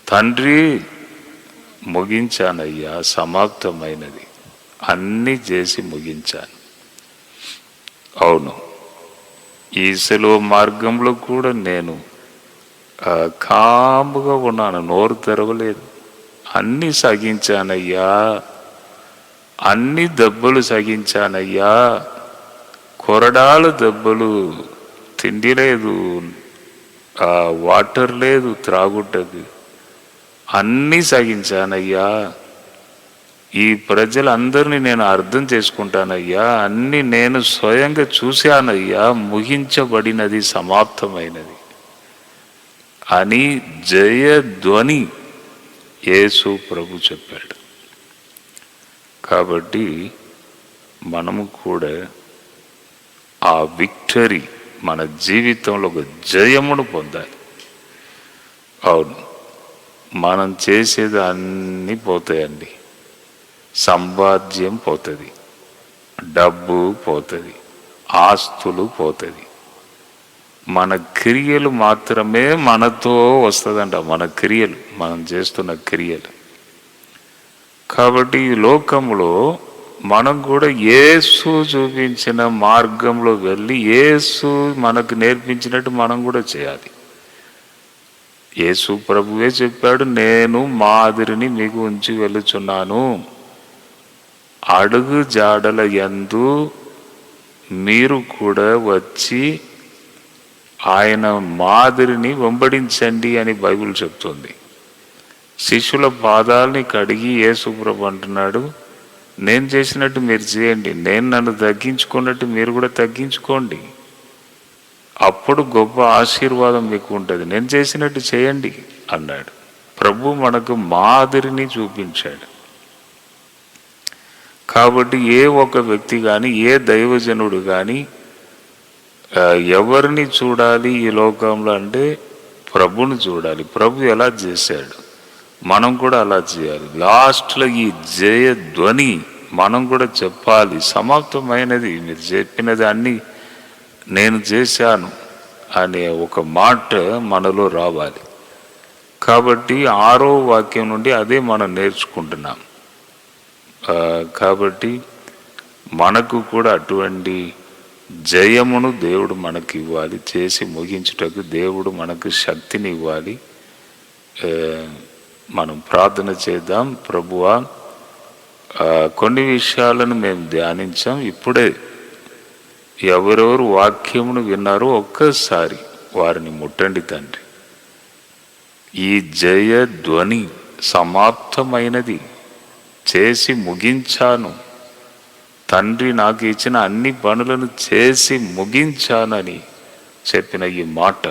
తండ్రి ముగించానయ్యా, సమాప్తమైనది, అన్నీ చేసి ముగించాను. అవును, ఈ సెలవు మార్గంలో కూడా నేను కాముగా ఉన్నాను, నోరు తెరవలేదు. అన్నీ సగించానయ్యా, అన్ని దెబ్బలు సగించానయ్యా. కొరడాల దెబ్బలు, తిండి లేదు, వాటర్ లేదు త్రాగుటకు, అన్నీ సగించానయ్యా. ఈ ప్రజలందరినీ నేను అర్థం చేసుకుంటానయ్యా, అన్నీ నేను స్వయంగా చూశానయ్యా, ముగించబడినది, సమాప్తమైనది అని జయధ్వని యేసు ప్రభు చెప్పాడు. కాబట్టి మనము కూడా ఆ విక్టరీ మన జీవితంలో ఒక జయమును పొందాలి. అవును, మనం చేసేది అన్నీ పోతాయండి. సంపాద్యం పోతుంది, డబ్బు పోతుంది, ఆస్తులు పోతుంది. మన క్రియలు మాత్రమే మనతో వస్తుందంట. మన క్రియలు, మనం చేస్తున్న క్రియలు. కాబట్టి ఈ లోకంలో మనం కూడా యేసు చూపించిన మార్గంలో వెళ్ళి యేసు మనకు నేర్పించినట్టు మనం కూడా చేయాలి. యేసు ప్రభువే చెప్పాడు, నేను మాదిరిని మీకు ఉంచి వెళ్ళుచున్నాను, అడుగు జాడల యందు మీరు కూడా వచ్చి ఆయన మాదిరిని వెంబడించండి అని బైబిల్ చెప్తుంది. శిష్యుల పాదాలని కడిగి యేసు ప్రభు అంటున్నాడు, నేను చేసినట్టు మీరు చేయండి, నేను నన్ను తగ్గించుకున్నట్టు మీరు కూడా తగ్గించుకోండి, అప్పుడు గొప్ప ఆశీర్వాదం మీకు ఉంటుంది, నేను చేసినట్టు చేయండి అన్నాడు. ప్రభు మనకు మాదిరిని చూపించాడు. కాబట్టి ఏ ఒక వ్యక్తి కానీ, ఏ దైవజనుడు కానీ ఎవరిని చూడాలి ఈ లోకంలో అంటే ప్రభుని చూడాలి. ప్రభు ఎలా చేశాడు, మనం కూడా అలా చేయాలి. లాస్ట్లో ఈ జయ ధ్వని మనం కూడా చెప్పాలి, సమాప్తమైనది, మీరు చెప్పినది అన్నీ నేను చేశాను అనే ఒక మాట మనలో రావాలి. కాబట్టి 6వ వాక్యం నుండి అదే మనం నేర్చుకుంటున్నాం. కాబట్టి మనకు కూడా అటువంటి జయమును దేవుడు మనకి ఇవ్వాలి, చేసి ముగించుటకు దేవుడు మనకు శక్తిని ఇవ్వాలి. మనం ప్రార్థన చేద్దాం. ప్రభువా, కొన్ని విషయాలను మేము ధ్యానించాం, ఇప్పుడే ఎవరెవరు వాక్యమును విన్నారో ఒక్కసారి వారిని ముట్టండి తండ్రి. ఈ జయ ధ్వని సమాప్తమైనది, చేసి ముగించాను తండ్రి, నాకు ఇచ్చిన అన్ని పనులను చేసి ముగించానని చెప్పిన ఈ మాట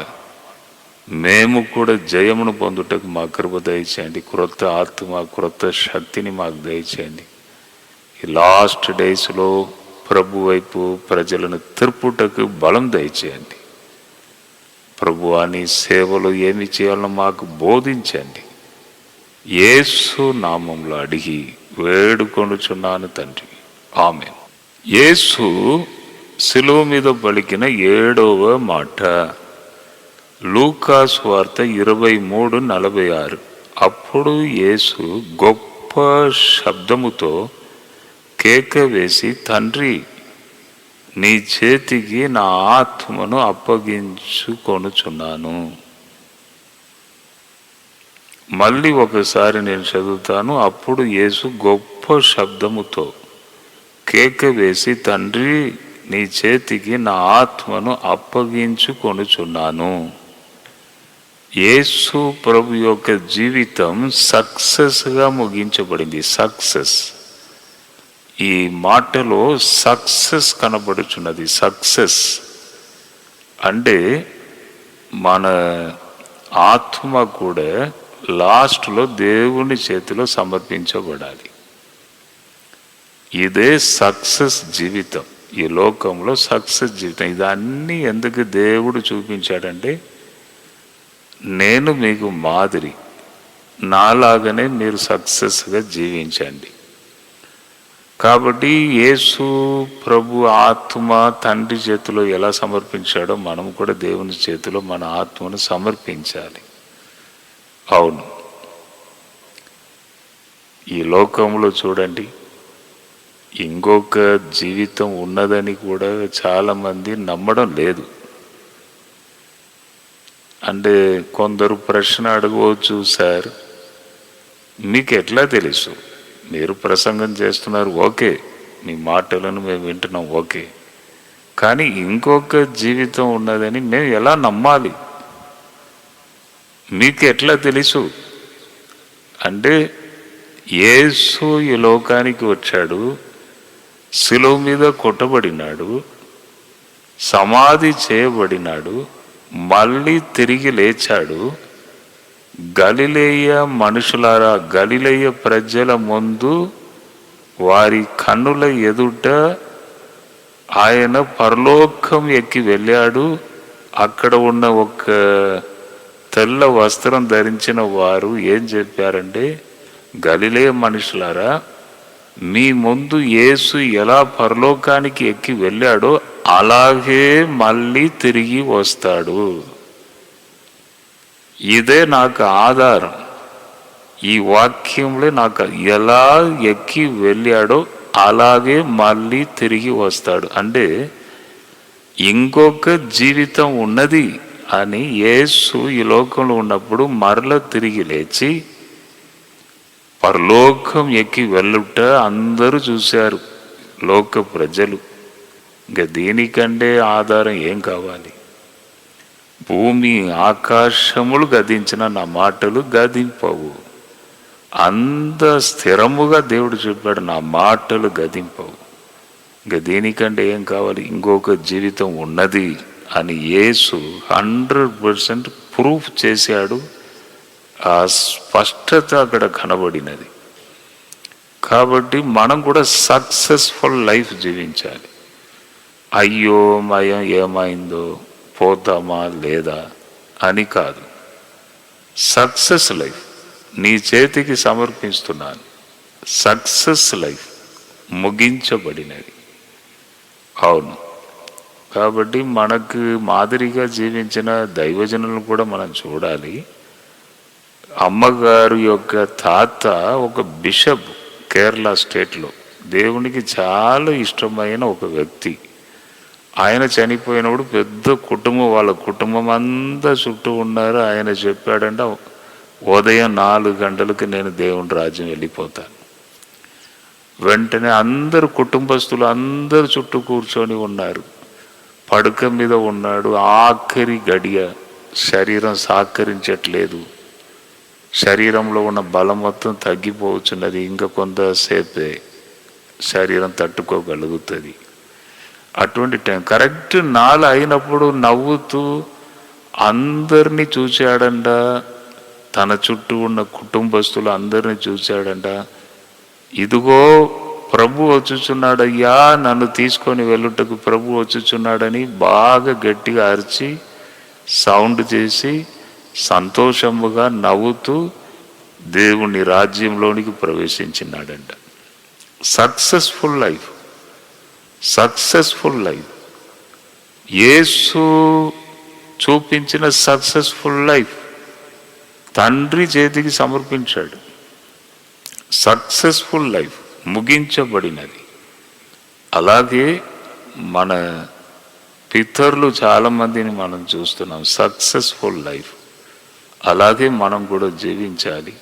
మేము కూడా జయమును పొందుటకు మా కృప దయచేయండి. క్రొత్త ఆత్మ, క్రొత్త శక్తిని మాకు దయచేయండి. ఈ లాస్ట్ డేస్లో ప్రభు వైపు ప్రజలను తిరుపుటకు బలం దయచేయండి. ప్రభువా, నీ సేవలో ఏమి చేయాలో మాకు బోధించండి. యేసు నామంలో అడిగి వేడుకొనుచున్నాను తండ్రి, ఆమేన్. యేసు శిలువ మీద పలికిన 7వ మాట లూకా సువార్త 23:46. అప్పుడు యేసు గొప్ప శబ్దముతో కేక వేసి, తండ్రి, నీ చేతికి నా ఆత్మను అప్పగించుకొనుచున్నాను. మళ్ళీ ఒకసారి నేను చదువుతాను. అప్పుడు యేసు గొప్ప శబ్దముతో కేక వేసి, తండ్రి, నీ చేతికి నా ఆత్మను అప్పగించుకొనుచున్నాను. యేసు ప్రభు యొక్క జీవితం సక్సెస్గా ముగించబడింది. సక్సెస్, ఈ మాటలో సక్సెస్ కనబడుచున్నది. సక్సెస్ అంటే మన ఆత్మ కూడా లాస్ట్లో దేవుని చేతిలో సమర్పించబడాలి. ఇదే సక్సెస్ జీవితం, ఈ లోకంలో సక్సెస్ జీవితం. ఇదన్నీ ఎందుకు దేవుడు చూపించాడంటే, నేను మీకు మాదిరి, నాలాగనే మీరు సక్సెస్గా జీవించండి. కాబట్టి యేసు ప్రభు ఆత్మ తండ్రి చేతిలో ఎలా సమర్పించాడో మనం కూడా దేవుని చేతిలో మన ఆత్మను సమర్పించాలి. అవును, ఈ లోకంలో చూడండి, ఇంకొక జీవితం ఉన్నదని కూడా చాలామంది నమ్మడం లేదు. అంటే కొందరు ప్రశ్న అడగవచ్చు, సార్ మీకు ఎట్లా తెలుసు? మీరు ప్రసంగం చేస్తున్నారు, ఓకే, మీ మాటలను మేము వింటున్నాం, ఓకే, కానీ ఇంకొక జీవితం ఉన్నదని మేము ఎలా నమ్మాలి? మీకు ఎట్లా తెలుసు అంటే, యేసు ఈ లోకానికి వచ్చాడు, శిలువ మీద కొట్టబడినాడు, సమాధి చేయబడినాడు, మళ్ళీ తిరిగి లేచాడు. గలిలయ మనుషులారా, గలిలయ ప్రజల ముందు వారి కన్నుల ఎదుట ఆయన పరలోకం ఎక్కి వెళ్ళాడు. అక్కడ ఉన్న ఒక తెల్ల వస్త్రం ధరించిన వారు ఏం చెప్పారంటే, గలిలయ మనుషులారా, మీ ముందు యేసు ఎలా పరలోకానికి ఎక్కి వెళ్ళాడో అలాగే మళ్ళీ తిరిగి వస్తాడు. ఇదే నాకు ఆధారం. ఈ వాక్యంలో నాకు ఎలా ఎక్కి వెళ్ళాడో అలాగే మళ్ళీ తిరిగి వస్తాడు. అంటే ఇంకొక జీవితం ఉన్నది అని యేసు ఈ లోకంలో ఉన్నప్పుడు మరల తిరిగి లేచి పరలోకం ఎక్కి వెళ్ళుట అందరూ చూశారు, లోక ప్రజలు. ఇంకా దీనికంటే ఆధారం ఏం కావాలి? భూమి ఆకాశములు గతించిన నా మాటలు గతింపవు. అంత స్థిరముగా దేవుడు చెప్పాడు, నా మాటలు గతింపవు. ఇంకా దీనికంటే ఏం కావాలి? ఇంకొక జీవితం ఉన్నది అని యేసు 100% ప్రూఫ్ చేశాడు. ఆ స్పష్టత అక్కడ కనబడినది. కాబట్టి మనం కూడా సక్సెస్ఫుల్ లైఫ్ జీవించాలి. అయ్యో మయం ఏమైందో, పోతామా లేదా అని కాదు. సక్సెస్ లైఫ్ నీ చేతికి సమర్పిస్తున్నాను. Success life ముగించబడినది. అవును. కాబట్టి మనకు మాదిరిగా జీవించిన దైవజనులను కూడా మనం చూడాలి. అమ్మగారు యొక్క తాత ఒక బిషప్ కేరళ స్టేట్లో, దేవునికి చాలా ఇష్టమైన ఒక వ్యక్తి. ఆయన చనిపోయినప్పుడు పెద్ద కుటుంబం, వాళ్ళ కుటుంబం అంతా చుట్టూ ఉన్నారు. ఆయన చెప్పాడంట, ఉదయం 4 గంటలకు నేను దేవుని రాజ్యం వెళ్ళిపోతాను. వెంటనే అందరు కుటుంబస్తులు అందరు చుట్టూ కూర్చొని ఉన్నారు. పడక మీద ఉన్నాడు. ఆఖరి గడియ, శరీరం సహకరించట్లేదు. శరీరంలో ఉన్న బలం మొత్తం తగ్గిపోవచ్చున్నది. ఇంకా కొంతసేపే శరీరం తట్టుకోగలుగుతుంది. అటువంటి టైం కరెక్ట్ 4 అయినప్పుడు నవ్వుతూ అందరినీ చూశాడంట. తన చుట్టూ ఉన్న కుటుంబస్తులు అందరినీ చూశాడంట. ఇదిగో ప్రభు వచ్చుచున్నాడయ్యా, నన్ను తీసుకొని వెళ్ళుటకు ప్రభు వచ్చుచున్నాడని బాగా గట్టిగా అరిచి సౌండ్ చేసి సంతోషముగా నవ్వుతూ దేవుని రాజ్యంలోనికి ప్రవేశించినాడంట. Successful life, successful life. Yesu చూపించిన సక్సెస్ఫుల్ లైఫ్ తండ్రి చేతికి సమర్పించాడు. Successful life ముగించబడినది. అలాగే మన పితరులు చాలామందిని మనం చూస్తున్నాం, సక్సెస్ఫుల్ లైఫ్. అలాగే మనం కూడా జీవించాలి,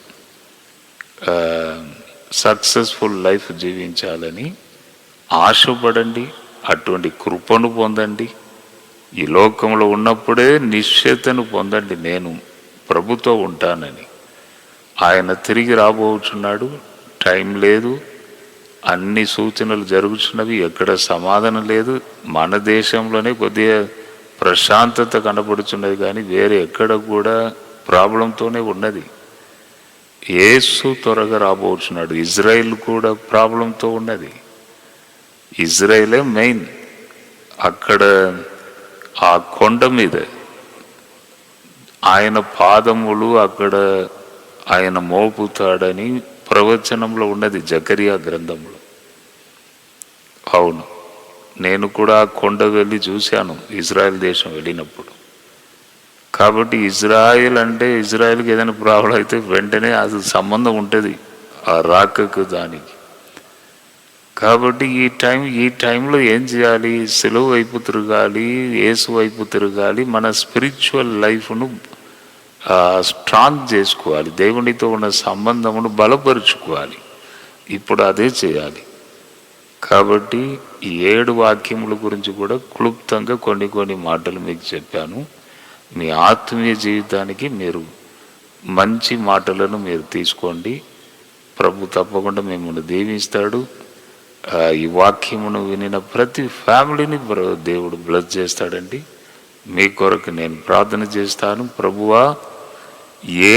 సక్సెస్ఫుల్ లైఫ్ జీవించాలని ఆశపడండి. అటువంటి కృపను పొందండి. ఈ లోకంలో ఉన్నప్పుడే నిశ్చయతను పొందండి, నేను ప్రభుతో ఉంటానని. ఆయన తిరిగి రాబోచున్నాడు. టైం లేదు, అన్ని సూచనలు జరుగుతున్నవి, ఎక్కడ సమాధానం లేదు. మన దేశంలోనే కొద్దిగా ప్రశాంతత కనబడుతున్నది, కానీ వేరే ఎక్కడ కూడా ప్రాబ్లంతోనే ఉన్నది. యేసు త్వరగా రాబోచున్నాడు. ఇజ్రాయిల్ కూడా ప్రాబ్లంతో ఉన్నది. ఇజ్రాయిలే మెయిన్. అక్కడ ఆ కొండ మీద ఆయన పాదములు అక్కడ ఆయన మోపుతాడని ప్రవచనంలో ఉన్నది, జకరియా గ్రంథంలో. అవును, నేను కూడా ఆ కొండ వెళ్ళి చూశాను ఇజ్రాయెల్ దేశం వెళ్ళినప్పుడు. కాబట్టి ఇజ్రాయెల్ అంటే, ఇజ్రాయెల్కి ఏదైనా ప్రాబ్లం అయితే వెంటనే అది సంబంధం ఉంటుంది ఆ రాకకు దానికి. కాబట్టి ఈ టైంలో ఏం చేయాలి? సెలవు వైపు తిరగాలి, యేసు వైపు తిరగాలి. మన స్పిరిచువల్ లైఫ్ను స్ట్రాంగ్ చేసుకోవాలి, దేవునితో ఉన్న సంబంధమును బలపరుచుకోవాలి. ఇప్పుడు అదే చేయాలి. కాబట్టి ఈ 7 వాక్యముల గురించి కూడా క్లుప్తంగా కొన్ని మాటలు మీకు చెప్పాను. మీ ఆత్మీయ జీవితానికి మీరు మంచి మాటలను మీరు తీసుకోండి. ప్రభు తప్పకుండా మిమ్మల్ని దీవిస్తాడు. ఈ వాక్యమును వినిన ప్రతి ఫ్యామిలీని దేవుడు బ్లెస్ చేస్తాడండి. మీ కొరకు నేను ప్రార్థన చేస్తాను. ప్రభువా,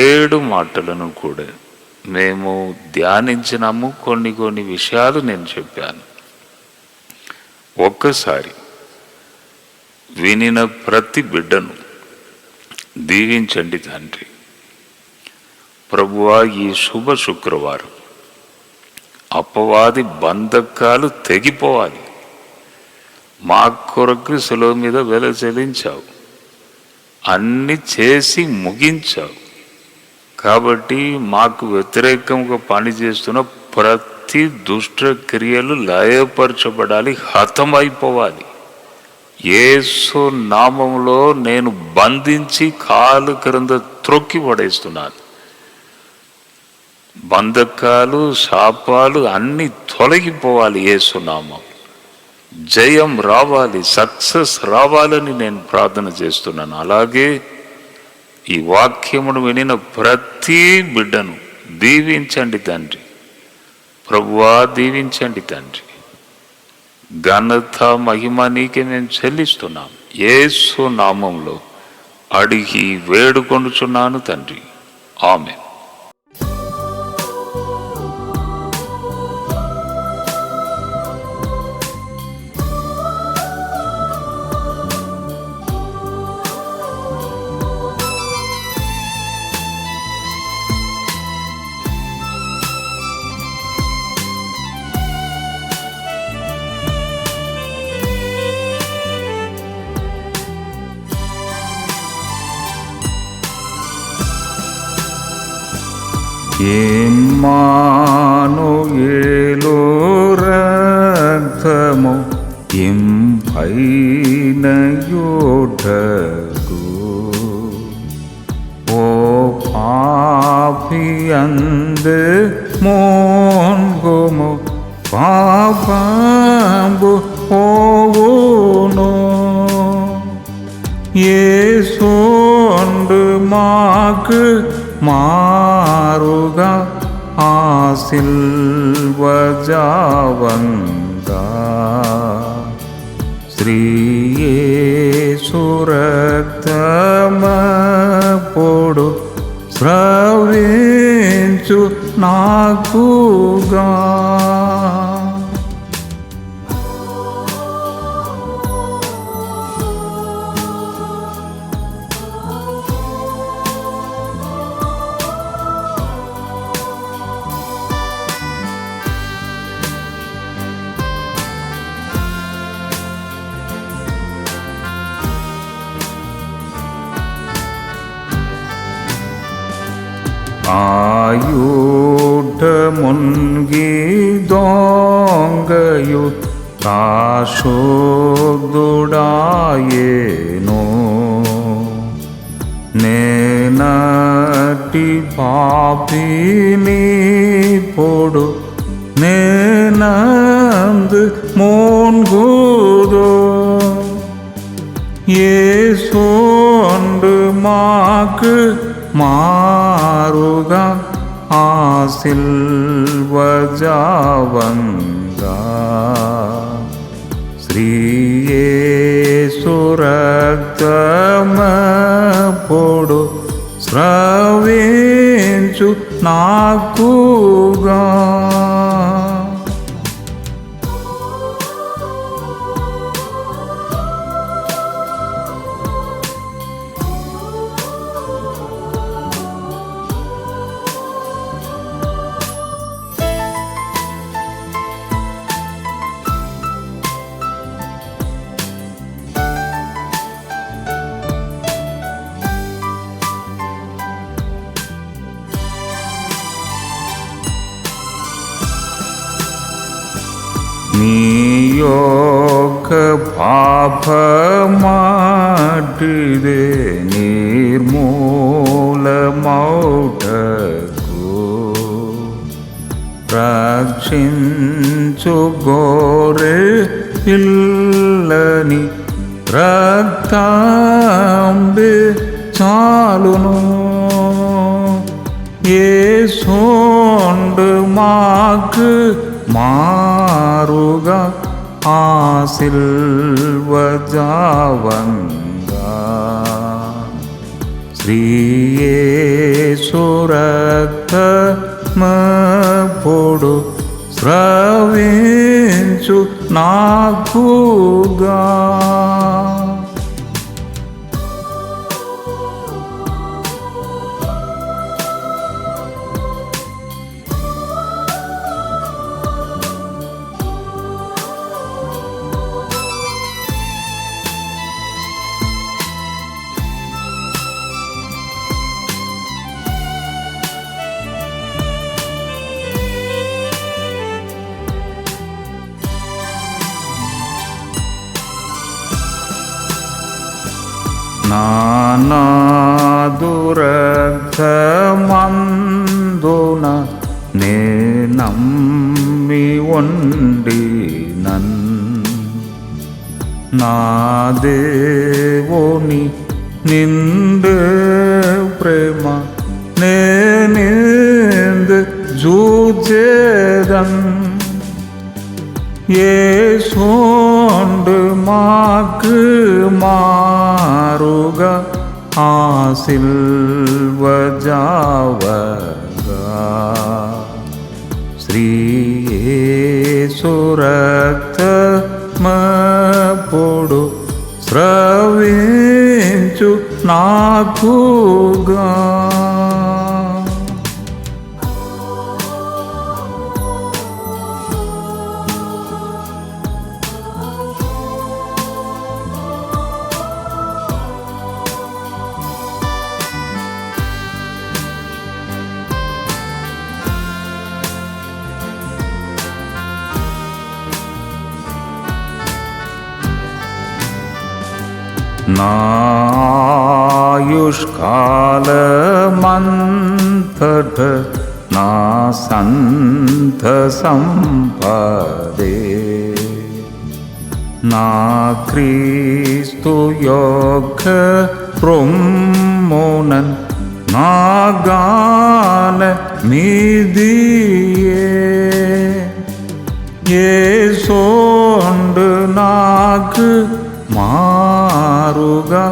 7 మాటలను కూడా మేము ధ్యానించినాము. కొన్ని విషయాలు నేను చెప్పాను. ఒక్కసారి వినిన ప్రతి బిడ్డను దీవించండి తండ్రి. ప్రభువా, ఈ శుభ శుక్రవారం అపవాది బంధకాలు తెగిపోవాలి. మా కొరకు శిలువ మీద వెల చెల్లించావు, అన్ని చేసి ముగించావు. కాబట్టి మాకు వ్యతిరేకంగా పనిచేస్తున్న ప్రతి దుష్ట క్రియలు లయపరచబడాలి, హతమైపోవాలి. యేసు నామములో నేను బంధించి కాలు క్రింద త్రొక్కి పడేస్తున్నాను. బంధకాలు, శాపాలు అన్నీ తొలగిపోవాలి. యేసు నామం జయం రావాలి, సక్సెస్ రావాలని నేను ప్రార్థన చేస్తున్నాను. అలాగే ఈ వాక్యమును వినిన ప్రతి బిడ్డను దీవించండి తండ్రి. ప్రభువా దీవించండి తండ్రి. ఘనత మహిమ నీకే మేము చెల్లిస్తున్నాం. యేసు నామంలో అడిగి వేడుకొనుచున్నాను తండ్రి, ఆమేన్. ఇమ్మానుయేలు రక్తము ఇంపైన యోధకు ఓ పాపియందు మోన్గుము పాపంబు పోవును. యేసోండు మాకు మారుగా ఆశీర్వజావంగా శ్రీ యేసు రక్తమప్పుడు స్రవించు నాకుగా. ఆయుధ మున్గి దొంగయు కాశోదుడాయేను. నేనటి పాపిని పొడు నేనందు మోన్గుదో. యేసోండు మాకు మారుగా ఆశీర్వజావంగా శ్రీ యేసు రక్తమప్పుడు స్రవించు నాకుగా. నీ యొక్క పాపమాటిదే నిర్మూలమౌటకు రక్షించు గోరె పిల్లని రక్తాంబే చాలును. యేసోండు మాకు మారుగా ఆశీర్వజావంగా శ్రీ యేసు రక్తమప్పుడు స్రవించు నాకుగా. నాదురక్తమందున నే నమ్మి ఉండినన్ నా దేవుని నిండు ప్రేమ నేనిందు జూచేదన్ యేసోండు మాకు మారుగా ఆ సిల్వ జావగా శ్రీ యేసు రక్తమప్పుడు స్రవించు నాకుగా నాయుష్కాలమంతట నా సంత సంపదే నా క్రీస్తు యొక్క రొమ్మునన్ నా గాన మీదియే యేసోండు నాకు మారుగా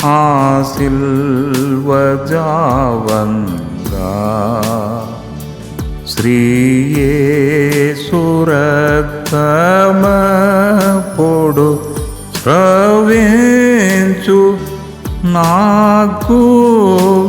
ఆ సిల్వ జావంగా శ్రీ యేసు రక్తమప్పుడు స్రవించు నాకుగా